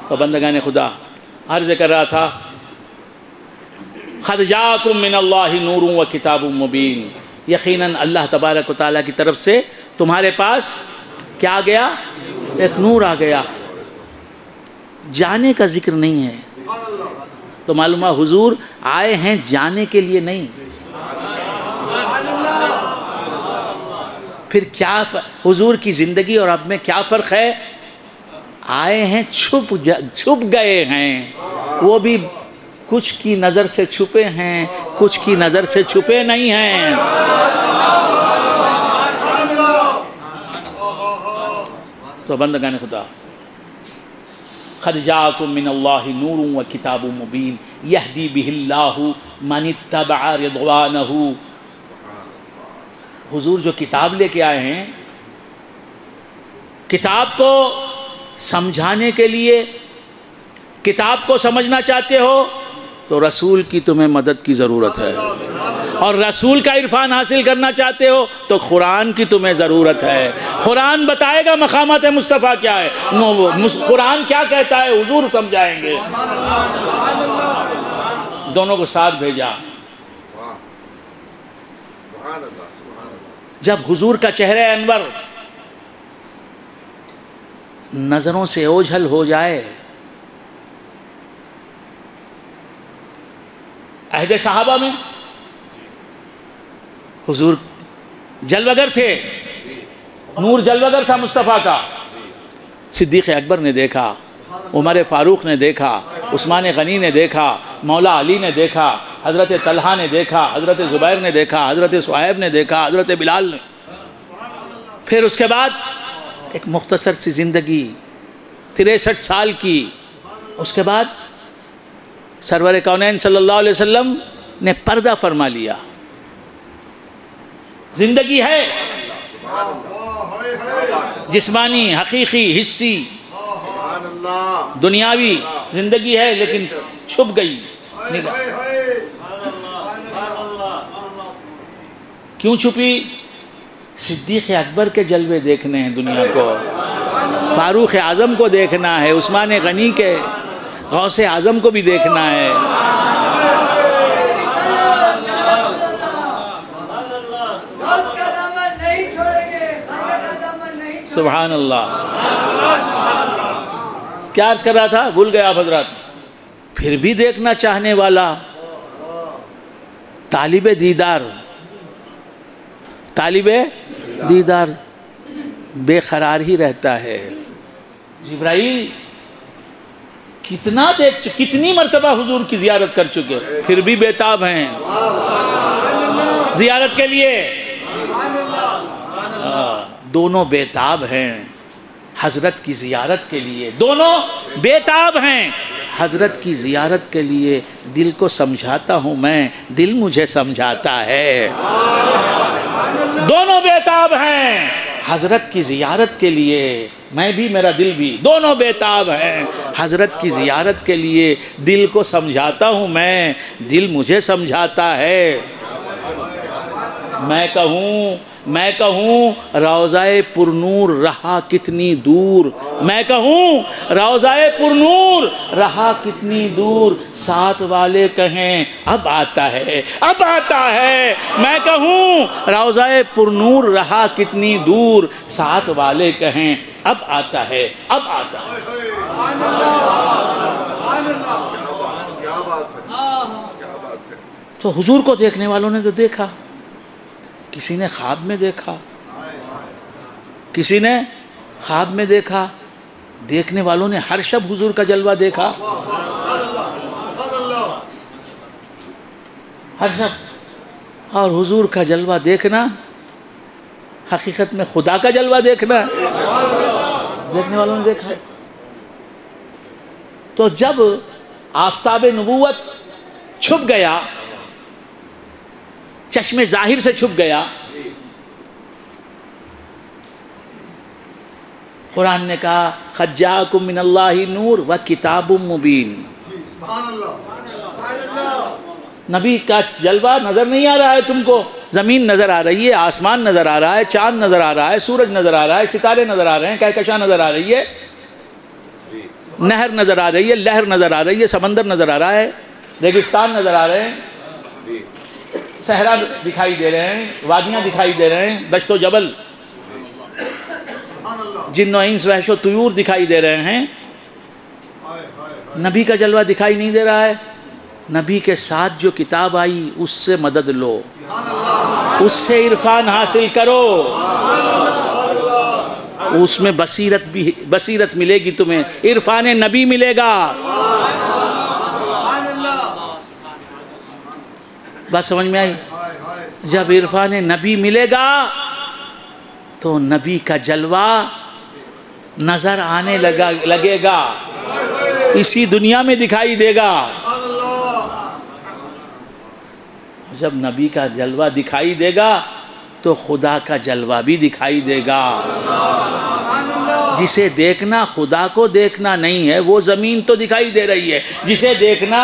تو بندگان خدا عرض کر رہا تھا قد جاءکم من اللہ نور و کتاب مبین. یقیناً اللہ تبارک و تعالیٰ کی طرف سے تمہارے پاس کیا آ گیا؟ ایک نور آ گیا. جانے کا ذکر نہیں ہے. تو معلوم ہے حضور آئے ہیں جانے کے لیے نہیں. پھر کیا حضور کی زندگی اور اب میں کیا فرق ہے؟ آئے ہیں چھپ گئے ہیں. وہ بھی کچھ کی نظر سے چھپے ہیں، کچھ کی نظر سے چھپے نہیں ہیں. تو بندگان خدا قد جاءکم من اللہ نور و کتاب مبین یہدی بہ اللہ من اتبع رضوانہ. حضور جو کتاب لے کے آئے ہیں، کتاب کو سمجھانے کے لیے، کتاب کو سمجھنا چاہتے ہو تو رسول کی تمہیں مدد کی ضرورت ہے، اور رسول کا عرفان حاصل کرنا چاہتے ہو تو قرآن کی تمہیں ضرورت ہے. قرآن بتائے گا مقامات مصطفیٰ کیا ہے، قرآن کیا کہتا ہے حضور سمجھائیں گے. دونوں کو ساتھ بھیجا. جب حضور کا چہرہ انور نظروں سے اوجھل ہو جائے، عہد صحابہ میں حضور جلوگر تھے، نور جلوگر تھا مصطفیٰ کا. صدیق اکبر نے دیکھا، عمر فاروق نے دیکھا، عثمان غنی نے دیکھا، مولا علی نے دیکھا، حضرت طلحہ نے دیکھا، حضرت زبیر نے دیکھا، حضرت صہیب نے دیکھا، حضرت بلال نے. پھر اس کے بعد ایک مختصر سی زندگی 63 سال کی. اس کے بعد سرور کونین صلی اللہ علیہ وسلم نے پردہ فرما لیا. زندگی ہے جسمانی، حقیقی، حصی، دنیاوی زندگی ہے، لیکن چھپ گئی نگاہ. کیوں چھپی؟ صدیق اکبر کے جلوے دیکھنے ہیں دنیا کو، فاروق اعظم کو دیکھنا ہے، عثمان غنی کے، غوث اعظم کو بھی دیکھنا ہے. سبحان اللہ. کیا عرض کر رہا تھا؟ بھول گیا آپ حضرات. پھر بھی دیکھنا چاہنے والا طالب دیدار بے قرار ہی رہتا ہے. جبرائیل کتنی مرتبہ حضور کی زیارت کر چکے، پھر بھی بے تاب ہیں زیارت کے لیے. دونوں بیتاب ہیں حضرت کی زیارت کے لیے، دونوں بیتاب ہیں حضرت کی زیارت کے لیے۔ دل کو سمجھاتا ہوں میں، دل مجھے سمجھاتا ہے۔ دونوں بیتاب ہیں حضرت کی زیارت کے لیے، میں بھی میرا دل بھی، دونوں بیتاب ہیں حضرت کی زیارت کے لیے۔ دل کو سمجھاتا ہوں میں، دل مجھے سمجھاتا ہے۔ میں کہوں روضہ پرنور رہا کتنی دور، میں کہوں روضہ پرنور رہا کتنی دور، ساتھ والے کہیں اب آتا ہے اب آتا ہے۔ میں کہوں روضہ پرنور رہا کتنی دور، ساتھ والے کہیں اب آتا ہے اب آتا ہے۔ تو حضور کو دیکھنے والوں نے تو دیکھا، کسی نے خواب میں دیکھا، کسی نے خواب میں دیکھا، دیکھنے والوں نے ہر شب حضور کا جلوہ دیکھا، ہر شب۔ اور حضور کا جلوہ دیکھنا حقیقت میں خدا کا جلوہ دیکھنا، دیکھنے والوں نے دیکھا۔ تو جب آفتاب نبوت چھپ گیا، چشم ظاہر سے چھپ گیا، قرآن نے کہا قد جاءکم من اللہ نور و کتاب مبین۔ نبی کا جلوہ نظر نہیں آ رہا ہے تم کو، زمین نظر آ رہی ہے، آسمان نظر آ رہا ہے، چاند نظر آ رہا ہے، سورج نظر آ رہا ہے، ستارے نظر آ رہے ہیں، کہکشاں نظر آ رہی ہے، نہر نظر آ رہی ہے، لہر نظر آ رہی ہے، سمندر نظر آ رہا ہے، ریگستان نظر آ رہے ہیں، صحرا دکھائی دے رہے ہیں، وادیاں دکھائی دے رہے ہیں، دشت و جبل، جن و انس وحش و طیور دکھائی دے رہے ہیں۔ نبی کا جلوہ دکھائی نہیں دے رہا ہے۔ نبی کے ساتھ جو کتاب آئی اس سے مدد لو، اس سے عرفان حاصل کرو، اس میں بصیرت ملے گی تمہیں، عرفان نبی ملے گا۔ بات سمجھ میں آئی؟ جب عرفان نبی ملے گا تو نبی کا جلوہ نظر آنے لگے گا، اسی دنیا میں دکھائی دے گا۔ جب نبی کا جلوہ دکھائی دے گا تو خدا کا جلوہ بھی دکھائی دے گا۔ جسے دیکھنا خدا کو دیکھنا نہیں ہے وہ زمین تو دکھائی دے رہی ہے، جسے دیکھنا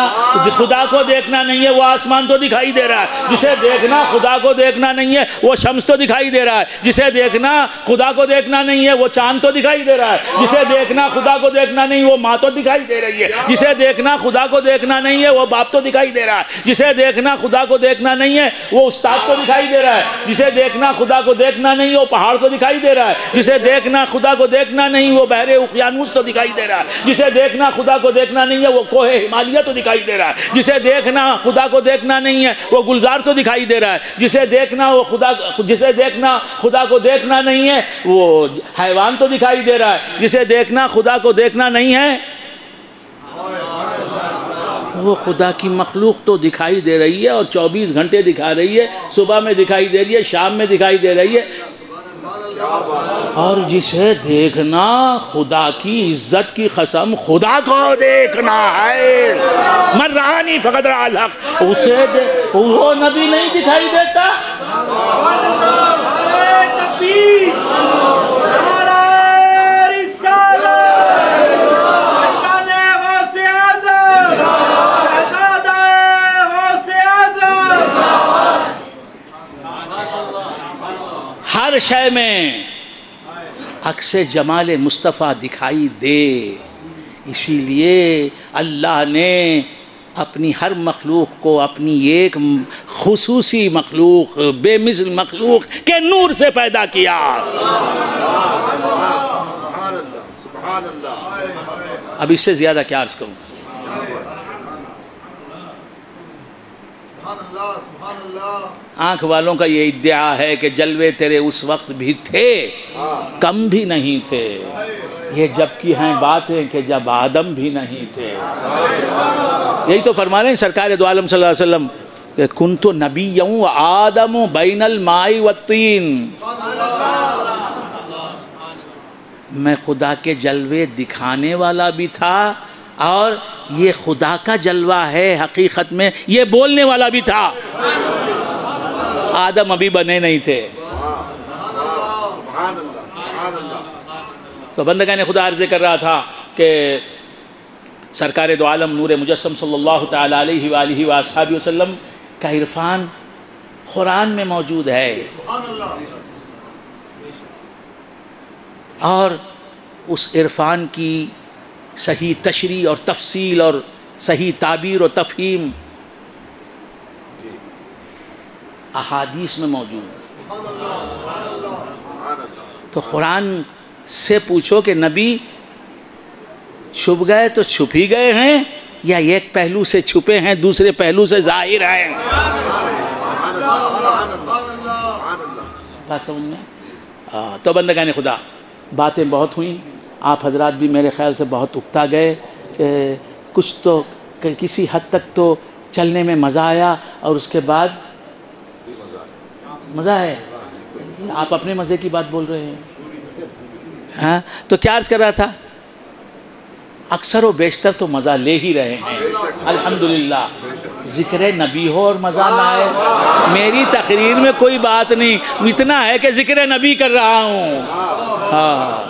خدا کو دیکھنا نہیں ہے وہ آسمان تو دکھائی دے رہا ہے، جسے دیکھنا خدا کو دیکھنا نہیں ہے وہ شمس تو دکھائی دے رہا ہے، جسے دیکھنا خدا کو دیکھنا نہیں ہے وہ چاند تو دکھائی دے رہا ہے، جسے دیکھنا خدا کو دیکھنا نہیں وہ ماں تو دکھائی دے رہی ہے، جسے دیکھنا خدا کو دیکھنا نہیں ہے وہ باپ تو دکھائی دے رہا ہے، جسے دیکھنا خدا کو دیکھنا نہیں ہے وہ استاد تو دکھائی دے رہا ہے، جسے دیکھنا خدا کو دیکھنا نہیں ہے وہ پہاڑ تو دکھائی دے رہا ہے، جسے دیکھنا خدا کو دیکھنا نہیں وہ بحر اقیانوس تو دکھائی دے رہا ہے، جسے دیکھنا خدا کو دیکھنا نہیں ہے وہ کوہ ہمالیہ تو دکھائی دے رہا ہے، جسے دیکھنا خدا کو دیکھنا نہیں ہے وہ گلزار تو دکھائی دے رہا ہے، جسے دیکھنا خدا کو دیکھنا نہیں ہے وہ حیوان تو دکھائی دے رہا ہے، جسے دیکھنا خدا کو دیکھنا نہیں ہے وہ خدا کی مخلوق تو دکھائی دے رہی ہے، اور 24 گھنٹے دکھا رہی ہے، صبح میں دکھائی دے رہی ہے، شام میں دکھائی دے رہی ہے۔ اور جسے دیکھنا خدا کی عزت کی قسم خدا کو دیکھنا ہے، من رآنی فقد رأى الحق، وہ نبی نہیں دکھائی دیتا۔ ہر شے میں عکس جمال مصطفیٰ دکھائی دے، اسی لیے اللہ نے اپنی ہر مخلوق کو اپنی ایک خصوصی مخلوق، بے مثل مخلوق کے نور سے پیدا کیا۔ اب اس سے زیادہ کیا عرض کروں؟ آنکھ والوں کا یہ ادعا ہے کہ جلوے تیرے اس وقت بھی تھے، کم بھی نہیں تھے، یہ جب کی ہیں باتیں کہ جب آدم بھی نہیں تھے۔ یہی تو فرما رہے ہیں سرکار دو عالم صلی اللہ علیہ وسلم کہ کنت نبیّا و آدم بین الماء والطین۔ میں خدا کے جلوے دکھانے والا بھی تھا اور یہ خدا کا جلوہ ہے حقیقت میں یہ بولنے والا بھی تھا. آدم ابھی بنے نہیں تھے. تو بندگان خدا عرض کر رہا تھا کہ سرکار دو عالم نور مجسم صلی اللہ تعالیٰ علیہ وآلہ وآصحابہ وسلم کا عرفان قرآن میں موجود ہے، اور اس عرفان کی صحیح تشریح اور تفصیل اور صحیح تعبیر و تفہیم احادیث میں موجود ہے. تو قرآن سے پوچھو کہ نبی چھپ گئے تو چھپ ہی گئے ہیں یا ایک پہلو سے چھپے ہیں دوسرے پہلو سے ظاہر ہیں؟ بات سمجھ میں؟ تو بندگان خدا باتیں بہت ہوئیں، آپ حضرات بھی میرے خیال سے بہت اکتا گئے، کچھ تو کسی حد تک تو چلنے میں مزہ آیا اور اس کے بعد مزہ ہے. آپ اپنے مزے کی بات بول رہے ہیں. ہاں تو کیا عرض کر رہا تھا؟ اکثر و بیشتر تو مزہ لے ہی رہے ہیں الحمدللہ. ذکر نبی ہو اور مزہ نہ آئے، میری تقریر میں کوئی بات نہیں، اتنا ہے کہ ذکر نبی کر رہا ہوں. ہاں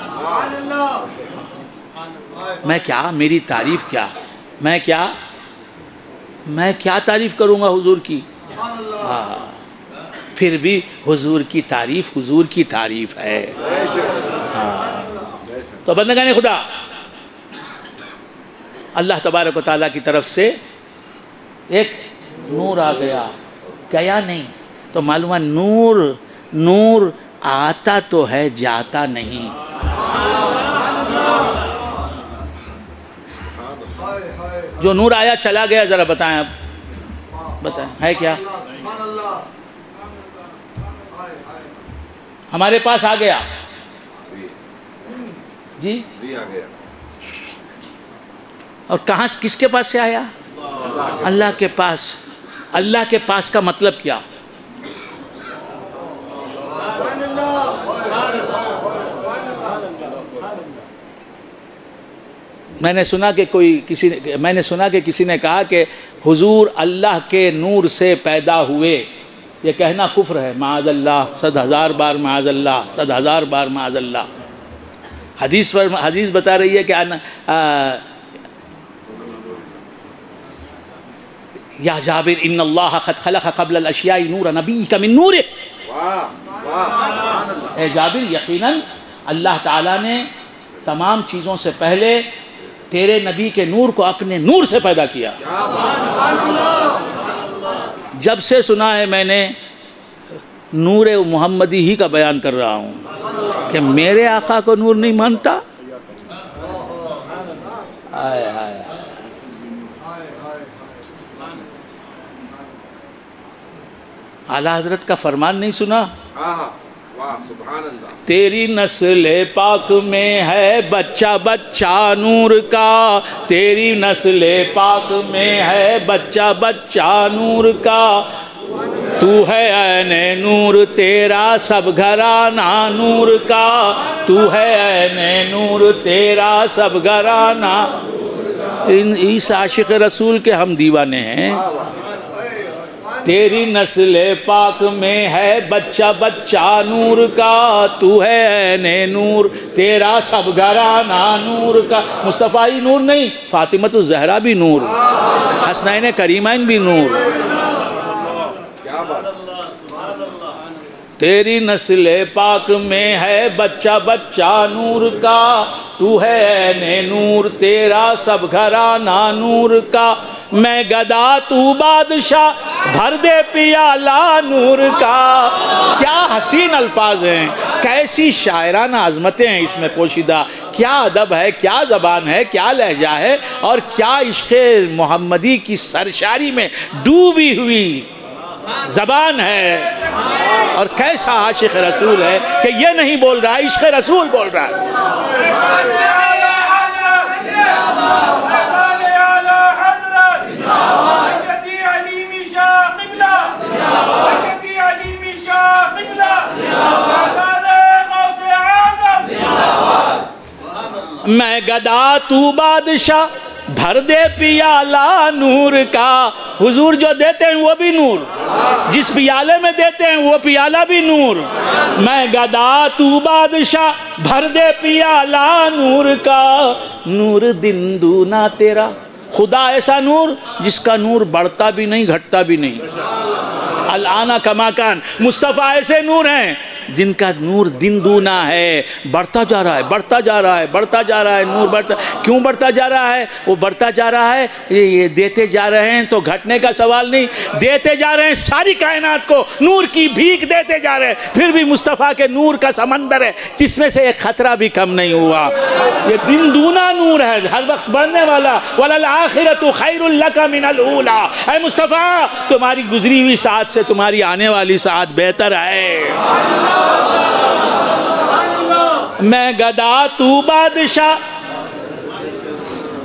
میں کیا، میری تعریف کیا، میں کیا تعریف کروں گا حضور کی. پھر بھی حضور کی تعریف ہے. تو بندگان خدا اللہ تبارک و تعالیٰ کی طرف سے ایک نور آ گیا نہیں تو معلوم ہے نور آتا تو ہے جاتا نہیں. جو نور آیا چلا گیا ذرا بتائیں، اب بتائیں ہے کیا؟ ہمارے پاس آ گیا جی، اور کہاں کس کے پاس سے آیا؟ اللہ کے پاس. اللہ کے پاس کا مطلب کیا؟ میں نے سنا کہ کسی نے کہا کہ حضور اللہ کے نور سے پیدا ہوئے. یہ کہنا کفر ہے، معاذ اللہ، 100,000 بار معاذ اللہ، 100,000 بار معاذ اللہ. حدیث بتا رہی ہے کہ یا جابر ان اللہ قد خلق قبل الاشیاء نور نبیک من نورہ. اے جابر یقیناً اللہ تعالیٰ نے تمام چیزوں سے پہلے تیرے نبی کے نور کو اپنے نور سے پیدا کیا. جب سے سنا ہے میں نے نور محمدی ہی کا بیان کر رہا ہوں کہ میرے آقا کو نور نہیں مانتا. اعلیٰ حضرت کا فرمان نہیں سنا؟ تیری نسل پاک میں ہے بچہ بچہ نور کا، تیری نسل پاک میں ہے بچہ بچہ نور کا. تو ہے عین نور تیرا سب گھرانہ نور کا، تو ہے عین نور تیرا سب گھرانہ. اس عاشق رسول کے ہم دیوانے ہیں. تیری نسل پاک میں ہے بچہ بچہ نور کا، تو ہے عین نور تیرا سب گھرانہ نور کا. مصطفی نور نہیں، فاطمۃ الزہرا بھی نور، حسنین کریمین بھی نور. تیری نسل پاک میں ہے بچہ بچہ نور کا، تو ہے عین نور تیرا سب گھرانہ نور کا. میں گدا تو بادشاہ بھر دے پیالہ نور کا. کیا حسین الفاظ ہیں، کیسی شاعرانہ عظمتیں ہیں اس میں پوشیدہ. کیا ادب ہے، کیا زبان ہے، کیا لہجہ ہے، اور کیا عشق محمدی کی سرشاری میں ڈوبی ہوئی زبان ہے. اور کیسا عاشق رسول ہے کہ یہ نہیں بول رہا، عشق رسول بول رہا ہے. گدا تو بادشاہ بھر دے پیالہ نور کا. حضور جو دیتے ہیں وہ بھی نور, جس پیالے میں دیتے ہیں وہ پیالہ بھی نور. میں گدا تو بادشاہ بھر دے پیالہ نور کا, نور دن دونا تیرا. خدا ایسا نور جس کا نور بڑھتا بھی نہیں گھٹتا بھی نہیں. الآن کما کان. مصطفیٰ ایسے نور ہیں جن کا نور دن دونا ہے, بڑھتا جا رہا ہے, بڑھتا جا رہا ہے, بڑھتا جا رہا ہے. نور بڑھتا, کیوں بڑھتا جا رہا ہے؟ وہ بڑھتا جا رہا ہے, یہ دیتے جا رہے ہیں تو گھٹنے کا سوال نہیں, دیتے جا رہے ہیں ساری کائنات کو نور کی بھیک دیتے جا رہے ہیں. پھر بھی مصطفیٰ کے نور کا سمندر ہے جس میں سے ایک خطرہ بھی کم نہیں ہوا. یہ دن دونا نور ہے, ہر وقت بڑھنے والا. وَلَلْآخِرَةُ خَيْرٌ لَكَ مِنَ الْأُولَىٰ. اے مصطفیٰ تمہاری گزری ہوئی ساعت سے تمہاری آنے والی ساعت بہتر ہے. میں گدا تو بادشاہ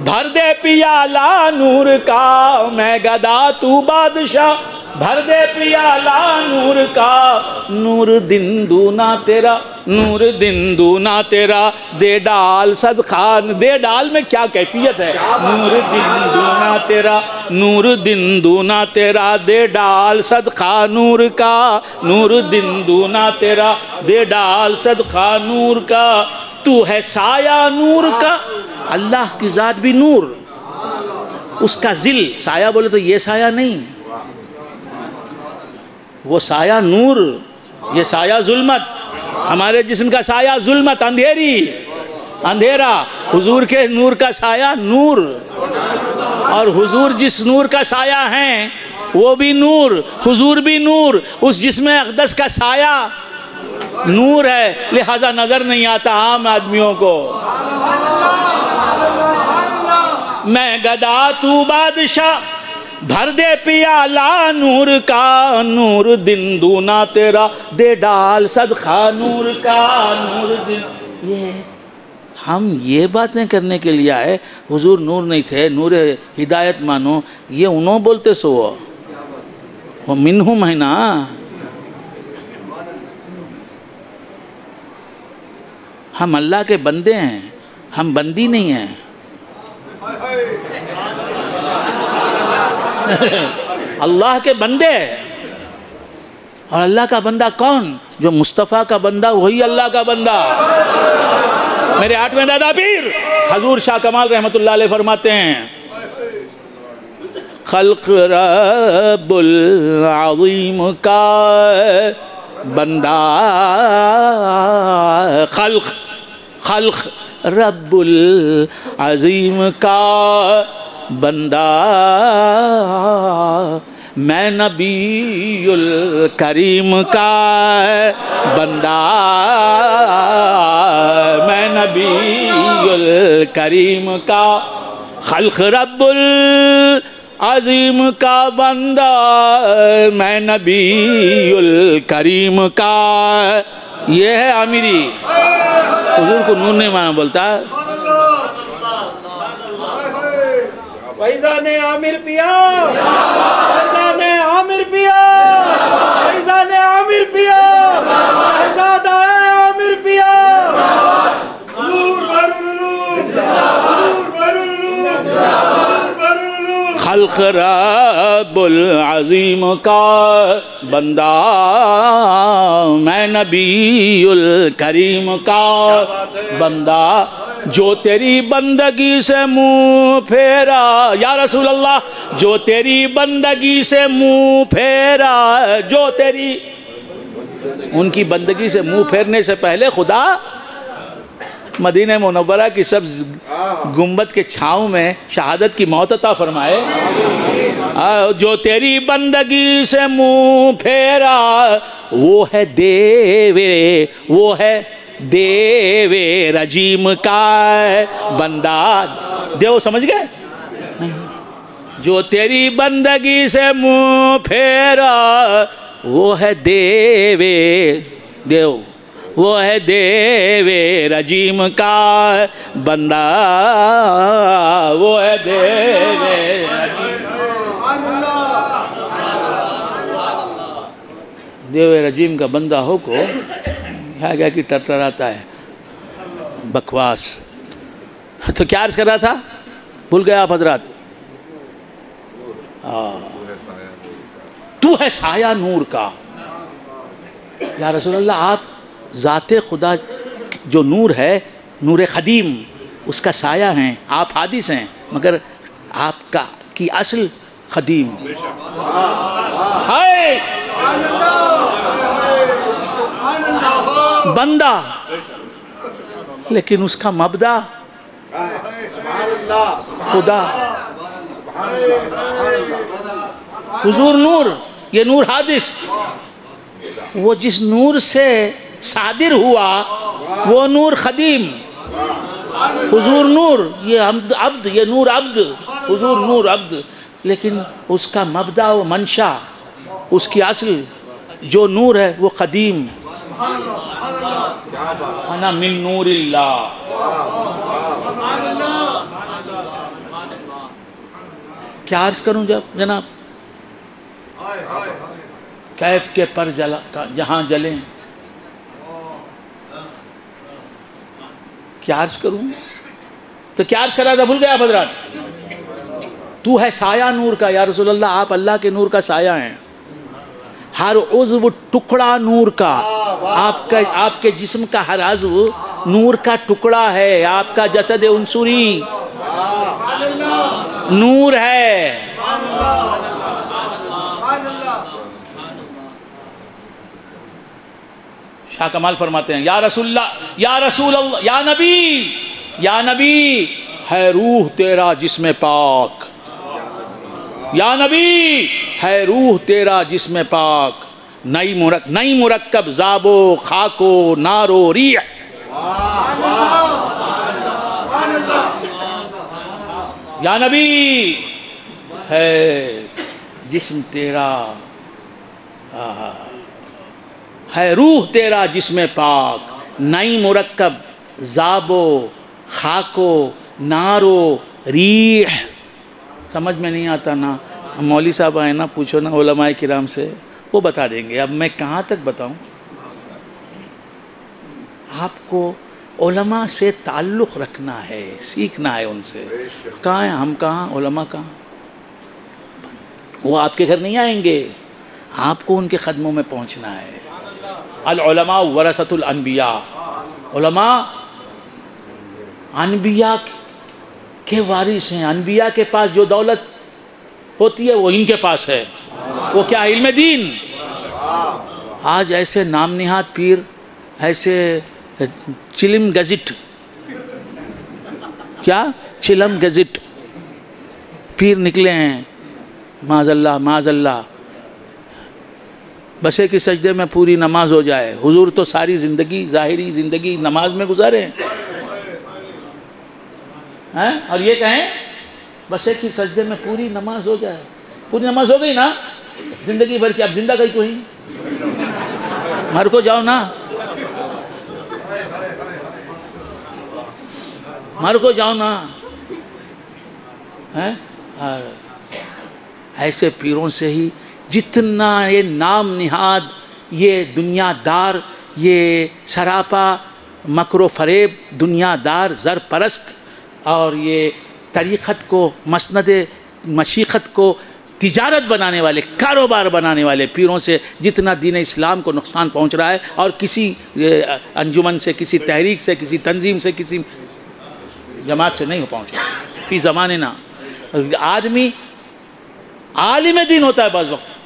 بھر دے پیالہ نور کا. میں گدا تو بادشاہ بھر دے پیالہ نور کا, نور دن دونا تیرا, نور دن دونا تیرا. دے ڈال صدقہ, دے ڈال میں کیا کیفیت ہے. نور دن دونا تیرا, نور دن دونا تیرا. دے ڈال صدقہ نور کا, نور دن دونا تیرا. دے ڈال صدقہ نور کا. تو ہے سایہ نور کا. اللہ کی ذات بھی نور, اس کا ذل. سایہ بولے تو یہ سایہ نہیں, وہ سایہ نور, یہ سایہ ظلمت. ہمارے جسم کا سایہ ظلمت, اندھیری, اندھیرا. حضور کے نور کا سایہ نور, اور حضور جس نور کا سایہ ہیں وہ بھی نور, حضور بھی نور. اس جسم اقدس کا سایہ نور ہے, لہذا نظر نہیں آتا عام آدمیوں کو. میں گدا تو بادشاہ بھر دے پیالہ نور کا, نور دن دونا تیرا. دے ڈال صدقہ نور کا, نور دن. یہ ہم یہ باتیں کرنے کے لیے آئے. حضور نور نہیں تھے, نور ہدایت مانو, یہ انہوں بولتے سو وہ منہم ہے نا. ہم اللہ کے بندے ہیں, ہم بندی نہیں ہیں. اللہ کے بندے, اور اللہ کا بندہ کون؟ جو مصطفیٰ کا بندہ وہی اللہ کا بندہ. میرے 8ویں دادا پیر حضور شاہ کمال رحمت اللہ علیہ فرماتے ہیں, خلق رب العظیم کا بندہ, خلق رب العظیم کا بندہ. میں نبی الکریم کا بندہ, میں نبی الکریم کا. خلق رب العظیم کا بندہ, میں نبی الکریم کا. یہ ہے آمیری. حضور کو نور نہیں مانا بولتا. فیضان عامر پیا, فیضان عامر پیا, فیضان عامر پیا, فیضادہ عامر پیا. حضور برالعلوم, حضور برالعلوم, حضور برالعلوم. خلق رب العظیم کا بندہ, میں نبی الکریم کا بندہ. جو تیری بندگی سے منہ پھیرا, یا رسول اللہ, جو تیری بندگی سے منہ پھیرا, جو تیری, ان کی بندگی سے منہ پھیرنے سے پہلے خدا مدینہ منورہ کی سب گنبد کے چھاؤں میں شہادت کی موت عطا فرمائے. جو تیری بندگی سے منہ پھیرا, وہ ہے دیوے, وہ ہے دیوے رجیم کا بندہ. دیو سمجھ گئے؟ جو تیری بندگی سے منہ پھیرا, وہ ہے دیوے, دیو, وہ ہے دیوے رجیم کا بندہ, وہ ہے دیوے دیوے رجیم کا بندہ ہو کو کیا کی ٹرٹراتا ہے, بکواس. تو کیا عرض کر رہا تھا؟ بھول گیا آپ حضرات؟ تو ہے سایہ نور کا. یا رسول اللہ آپ ذات خدا جو نور ہے، نور قدیم، اس کا سایہ ہیں. آپ حادث ہیں مگر آپ کی اصل قدیم. ہائے بندہ، لیکن اس کا مبدا خدا. حضور نور، یہ نور حادث، وہ جس نور سے صادر ہوا وہ نور قدیم. حضور نور، یہ عبد، یہ نور عبد، حضور نور عبد، لیکن اس کا مبدا و منشا، اس کی اصل جو نور ہے وہ قدیم. انا من نور اللہ. کیا عرض کروں جناب؟ کیف کے پر جہاں جلیں، کیا عرض کروں؟ تو کیا عرض کرا تھا؟ بھول گیا آپ حضرات؟ تو ہے سایہ نور کا. یا رسول اللہ آپ اللہ کے نور کا سایہ ہیں. ہر عضو ٹکڑا نور کا. آپ کے جسم کا ہر عضو نور کا ٹکڑا ہے. آپ کا جسد عنصری نور ہے. شاہ کمال فرماتے ہیں یا رسول اللہ، یا رسول اللہ، یا نبی ہے روح تیرا جسم پاک. یا نبی ہے روح تیرا جسم پاک. نئی مرکب زابو خاکو نارو ریح. یا نبی ہے جسم تیرا، ہے روح تیرا جسم پاک. نئی مرکب زابو خاکو نارو ریح. سمجھ میں نہیں آتا نا، مولوی صاحب آئے نا، پوچھو نا علماء کرام سے، وہ بتا دیں گے. اب میں کہاں تک بتاؤں؟ آپ کو علماء سے تعلق رکھنا ہے، سیکھنا ہے ان سے. کہاں ہیں ہم؟ کہاں علماء؟ کہاں؟ وہ آپ کے گھر نہیں آئیں گے، آپ کو ان کے قدموں میں پہنچنا ہے. العلماء ورثۃ الانبیاء. علماء انبیاء کے وارث ہیں. انبیاء کے پاس جو دولت ہوتی ہے وہ ان کے پاس ہے. وہ کیا؟ علم دین. آج ایسے نام نہاد پیر، ایسے چلم گزٹ، کیا چلم گزٹ پیر نکلے ہیں، معاذ اللہ معاذ اللہ. بسے کی سجدے میں پوری نماز ہو جائے. حضور تو ساری زندگی، ظاہری زندگی نماز میں گزارے ہیں، اور یہ کہیں بسے کی سجدے میں پوری نماز ہو جائے. پوری نماز ہو گئی نا زندگی بھر کی. اب زندہ کہیں تو ہی مر کو جاؤ نا، مر کو جاؤ نا. ایسے پیروں سے ہی جتنا یہ نام نہاد، یہ دنیا دار، یہ سراپا مکر و فریب دنیا دار زر پرست، اور یہ طریقت کو، مسند مشیخت کو تجارت بنانے والے، کاروبار بنانے والے پیروں سے جتنا دین اسلام کو نقصان پہنچ رہا ہے، اور کسی انجمن سے، کسی تحریک سے، کسی تنظیم سے، کسی جماعت سے نہیں ہو پہنچا. فی زمانے نا آدمی عالم دین ہوتا ہے بعض وقت،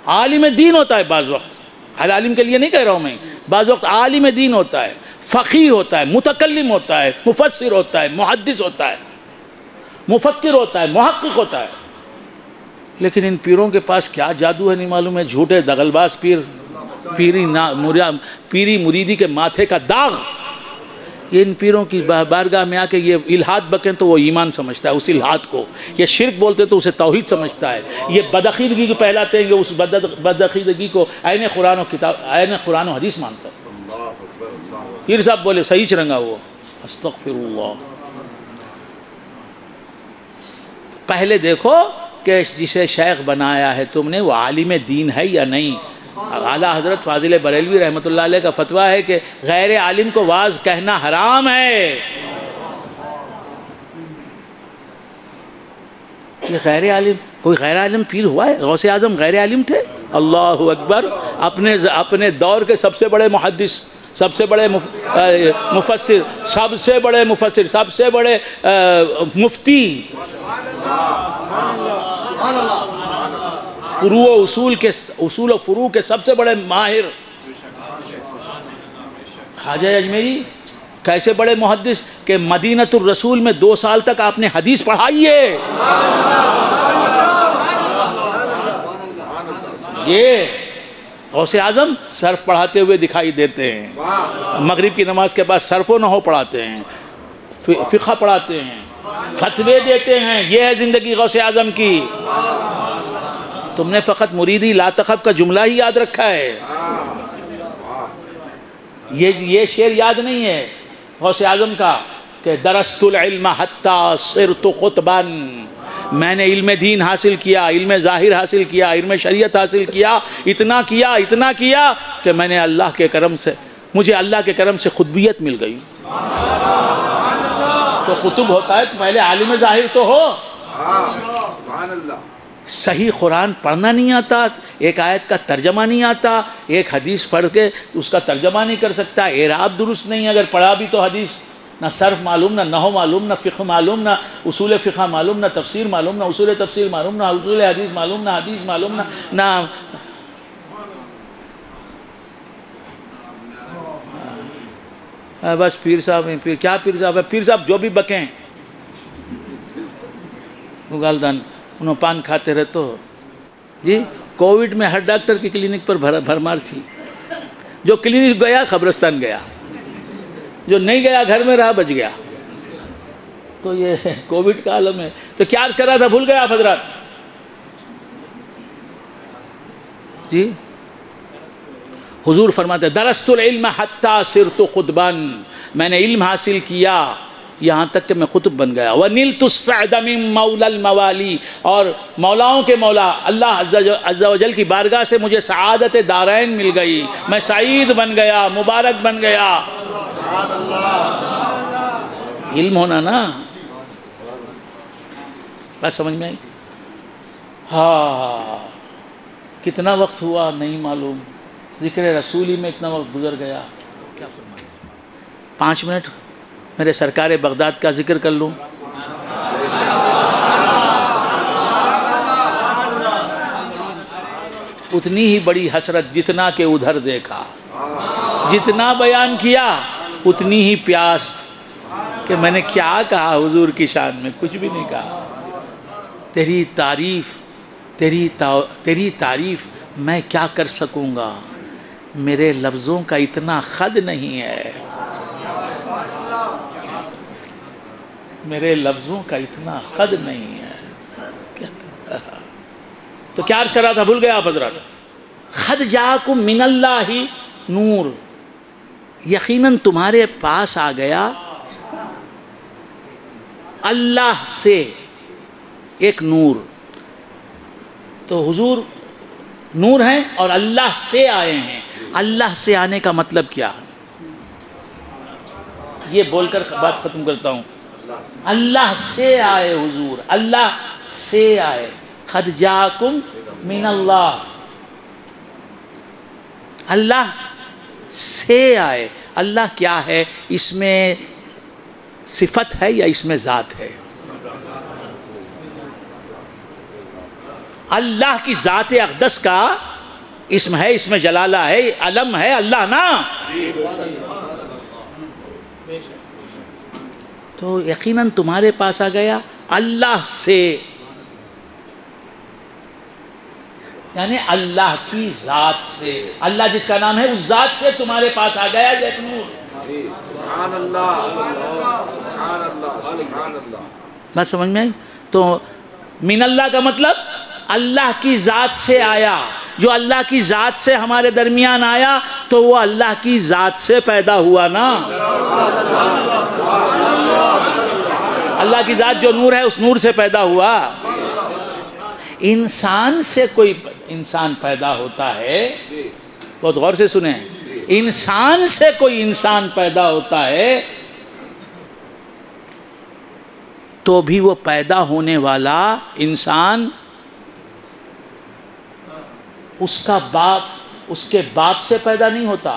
عالم دین ہوتا ہے بعض وقت. ہر عالم کے لیے نہیں کہہ رہا ہوں میں، بعض وقت عالم دین ہوتا ہے، فقیہ ہوتا ہے، متکلم ہوتا ہے، مفسر ہوتا ہے، محدث ہوتا ہے، مفکر ہوتا ہے، محقق ہوتا ہے. لیکن ان پیروں کے پاس کیا جادو ہے نہیں معلوم ہے. جھوٹے دغل باز پیر، پیری مریدی کے ماتھے کا داغ. یہ ان پیروں کی بارگاہ میں آ کے یہ الہاد بکیں تو وہ ایمان سمجھتا ہے اس الہاد کو، یہ شرک بولتے تو اسے توحید سمجھتا ہے، یہ بدعقیدگی کو پہلاتے ہیں، یہ اس بدعقیدگی کو عین قرآن و کتاب، عین قرآن و حدیث مانتا ہے. پیر صاحب بولے صحیح چرنگا وہ، استغفر اللہ. پہلے دیکھو کہ جسے شیخ بنایا ہے تم نے وہ عالم دین ہے یا نہیں. اعلیٰ حضرت فاضل بریلوی رحمۃ اللہ علیہ کا فتویٰ ہے کہ غیر عالم کو واز کہنا حرام ہے. یہ غیر عالم، کوئی غیر عالم پیر ہوا ہے؟ غوث اعظم غیر عالم تھے؟ اللہ اکبر، اپنے دور کے سب سے بڑے محدث، سب سے بڑے مفسر، سب سے بڑے مفسر، سب سے بڑے مفتی، فروع و اصول و فروع کے سب سے بڑے ماہر خواجہ اجمیری، کیسے بڑے محدث کہ مدینۃ الرسول میں 2 سال تک آپ نے حدیث پڑھائی ہے۔ یہ غوث اعظم صرف پڑھاتے ہوئے دکھائی دیتے ہیں، مغرب کی نماز کے بعد صرف و نحو پڑھاتے ہیں، فقہ پڑھاتے ہیں، فتوے دیتے ہیں، یہ ہے زندگی غوث اعظم کی۔ تم نے فقط مریدی لا تخف کا جملہ ہی یاد رکھا ہے، یہ شعر یاد نہیں ہے غوث اعظم کا کہ درست العلم حتی صرت خطبا، میں نے علم دین حاصل کیا، علم ظاہر حاصل کیا، علم شریعت حاصل کیا، اتنا کیا کہ میں نے اللہ کے کرم سے، مجھے اللہ کے کرم سے خطبیت مل گئی۔ تو خطب ہوتا ہے تو پہلے عالم ظاہر تو ہو۔ صحیح قرآن پڑھنا نہیں آتا، ایک آیت کا ترجمہ نہیں آتا، ایک حدیث پڑھ کے اس کا ترجمہ نہیں کر سکتا، اعراب درست نہیں، اگر پڑھا بھی تو حدیث نہ صرف معلوم، نہ نحو معلوم، نہ فقہ معلوم، نہ اصول فقہ معلوم، نہ تفسیر معلوم، نہ اصول تفسیر معلوم، نہ اصول حدیث معلوم، نہ حدیث معلوم، نہ بس پیر صاحب ہیں، کیا پیر صاحب ہے؟ پیر صاحب جو بھی بکیں گالدان انہوں پان کھاتے رہتے ہو جی۔ کووڈ میں ہر ڈاکٹر کی کلینک پر بھرمار تھی، جو کلینک گیا قبرستان گیا، جو نہیں گیا گھر میں رہا بچ گیا۔ تو یہ کووڈ کا عالم ہے۔ تو کیا عرض کر رہا تھا، بھول گیا آپ حضرات جی؟ حضور فرماتے ہیں درست العلم حتی صرت خطبان، میں نے علم حاصل کیا یہاں تک کہ میں خطب بن گیا۔ وَنِلْتُ السَّعْدَ مِن مَوْلَى الْمَوَالِي، اور مولاؤں کے مولا اللہ عز و جل کی بارگاہ سے مجھے سعادت دارین مل گئی، میں سعید بن گیا، مبارک بن گیا۔ علم ہونا نا، بات سمجھ میں آئی؟ ہاں، کتنا وقت ہوا نہیں معلوم، ذکر رسولی میں اتنا وقت گزر گیا۔ کیا فرماتے ہیں؟ 5 منٹ میرے سرکار بغداد کا ذکر کر لوں۔ اتنی ہی بڑی حسرت جتنا کہ ادھر دیکھا، جتنا بیان کیا اتنی ہی پیاس کہ میں نے کیا کہا حضور کی شان میں، کچھ بھی نہیں کہا۔ تیری تعریف میں کیا کر سکوں گا، میرے لفظوں کا اتنا خد نہیں ہے، میرے لفظوں کا اتنا خد نہیں ہے۔ تو کیا عرض کر رہا تھا، بھول گیا آپ حضرات؟ خد جاکم من اللہ نور، یقیناً تمہارے پاس آ گیا اللہ سے ایک نور۔ تو حضور نور ہیں اور اللہ سے آئے ہیں۔ اللہ سے آنے کا مطلب کیا؟ یہ بول کر بات ختم کرتا ہوں۔ اللہ سے آئے حضور، اللہ سے آئے، قد جاکم من اللہ، اللہ سے آئے۔ اللہ کیا ہے؟ اس میں صفت ہے یا اس میں ذات ہے؟ اللہ کی ذات اقدس کا اسم ہے، اس میں جلالہ ہے، علم ہے اللہ نا۔ تو یقیناً تمہارے پاس آ گیا اللہ سے، یعنی اللہ کی ذات سے، اللہ جس کا نام ہے اس ذات سے تمہارے پاس آ گیا ایک نور۔ سبحان اللہ، سبحان اللہ، سبحان اللہ۔ بات سمجھ میں آئی؟ تو من اللہ کا مطلب اللہ کی ذات سے آیا، جو اللہ کی ذات سے ہمارے درمیان آیا تو وہ اللہ کی ذات سے پیدا ہوا نا۔ اللہ کی ذات جو نور ہے اس نور سے پیدا ہوا۔ انسان سے کوئی انسان پیدا ہوتا ہے، بہت غور سے سنیں، انسان سے کوئی انسان پیدا ہوتا ہے تو بھی وہ پیدا ہونے والا انسان اس کا باپ، اس کے باپ سے پیدا نہیں ہوتا،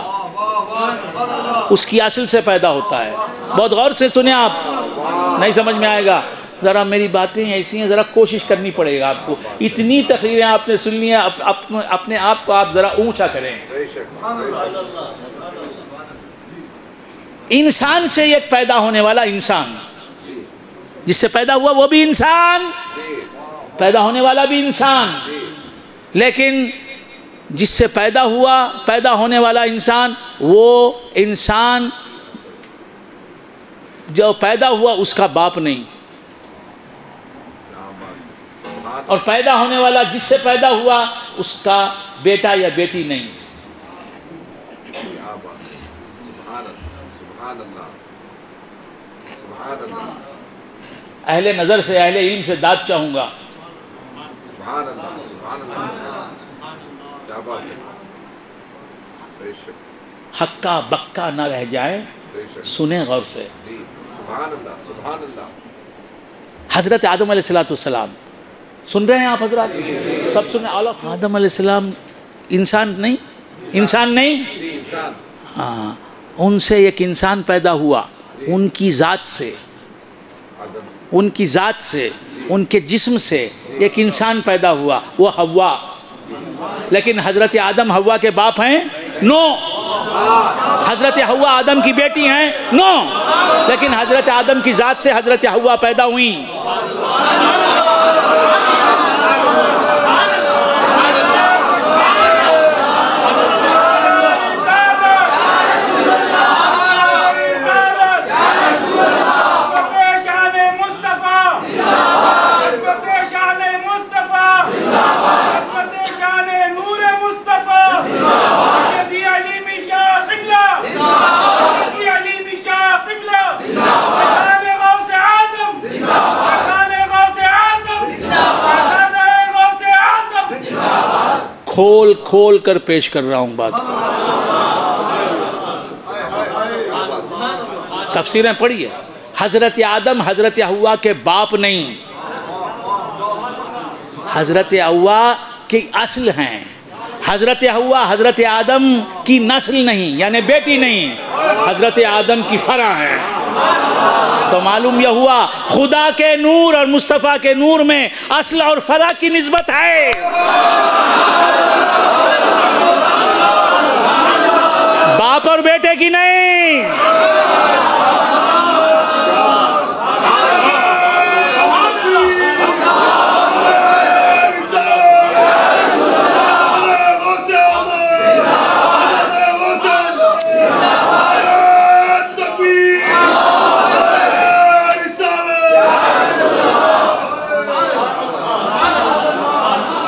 اس کی اصل سے پیدا ہوتا ہے۔ بہت غور سے سنیں، آپ نہیں سمجھ میں آئے گا، ذرا میری باتیں ایسی ہیں، ذرا کوشش کرنی پڑے گا آپ کو۔ اتنی تقریریں آپ نے سن لی ہیں، اپنے آپ کو آپ ذرا اونچا کریں۔ انسان سے ایک پیدا ہونے والا انسان، جس سے پیدا ہوا وہ بھی انسان، پیدا ہونے والا بھی انسان، لیکن جس سے پیدا ہوا، پیدا ہونے والا انسان، وہ انسان جو پیدا ہوا اس کا باپ نہیں، اور پیدا ہونے والا جس سے پیدا ہوا اس کا بیٹا یا بیٹی نہیں۔ اہل نظر سے، اہل علم سے داد چاہوں گا، ہکا بکا نہ رہ جائے، سنیں غور سے۔ حضرت آدم علیہ السلام سن رہے ہیں آپ حضرات؟ سب سنیں۔ آدم علیہ السلام انسان نہیں، انسان نہیں، ہاں، ان سے ایک انسان پیدا ہوا، ان کی ذات سے، ان کی ذات سے، ان کے جسم سے ایک انسان پیدا ہوا، وہ حوا۔ لیکن حضرت آدم حوا کے باپ ہیں؟ نو۔ حضرت حوا آدم کی بیٹی ہیں؟ نو۔ لیکن حضرت آدم کی ذات سے حضرت حوا پیدا ہوئیں۔ کھول کھول کر پیش کر رہا ہوں بات کو، تفسیریں پڑھی ہے۔ حضرت آدم حضرت حوا کے باپ نہیں، حضرت حوا کی اصل ہیں۔ حضرت حوا حضرت آدم کی نسل نہیں، یعنی بیٹی نہیں، حضرت آدم کی فرع ہے۔ تو معلوم یہ ہوا خدا کے نور اور مصطفیٰ کے نور میں اصل اور فرع کی نسبت ہے۔ باپ اور بیٹے کی نہیں۔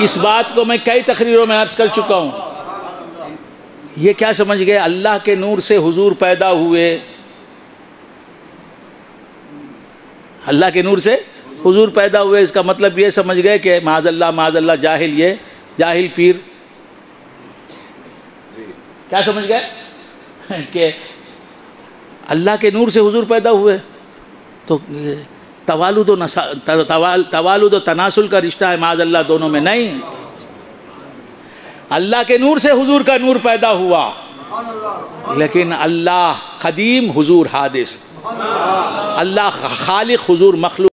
اس بات کو میں کئی تقریروں میں عرض کر چکا ہوں۔ یہ کیا سمجھ گئے اللہ کے نور سے حضور پیدا ہوئے، اللہ کے نور سے حضور پیدا ہوئے، اس کا مطلب یہ سمجھ گئے کہ معاذ اللہ جاہل، یہ جاہل پیر، کیا سمجھ گئے کہ اللہ کے نور سے حضور پیدا ہوئے تو توالد و تناسل کا رشتہ ہے معاذ اللہ دونوں میں، نہیں۔ اللہ کے نور سے حضور کا نور پیدا ہوا، لیکن اللہ قدیم حضور حادث، اللہ خالق حضور مخلوق۔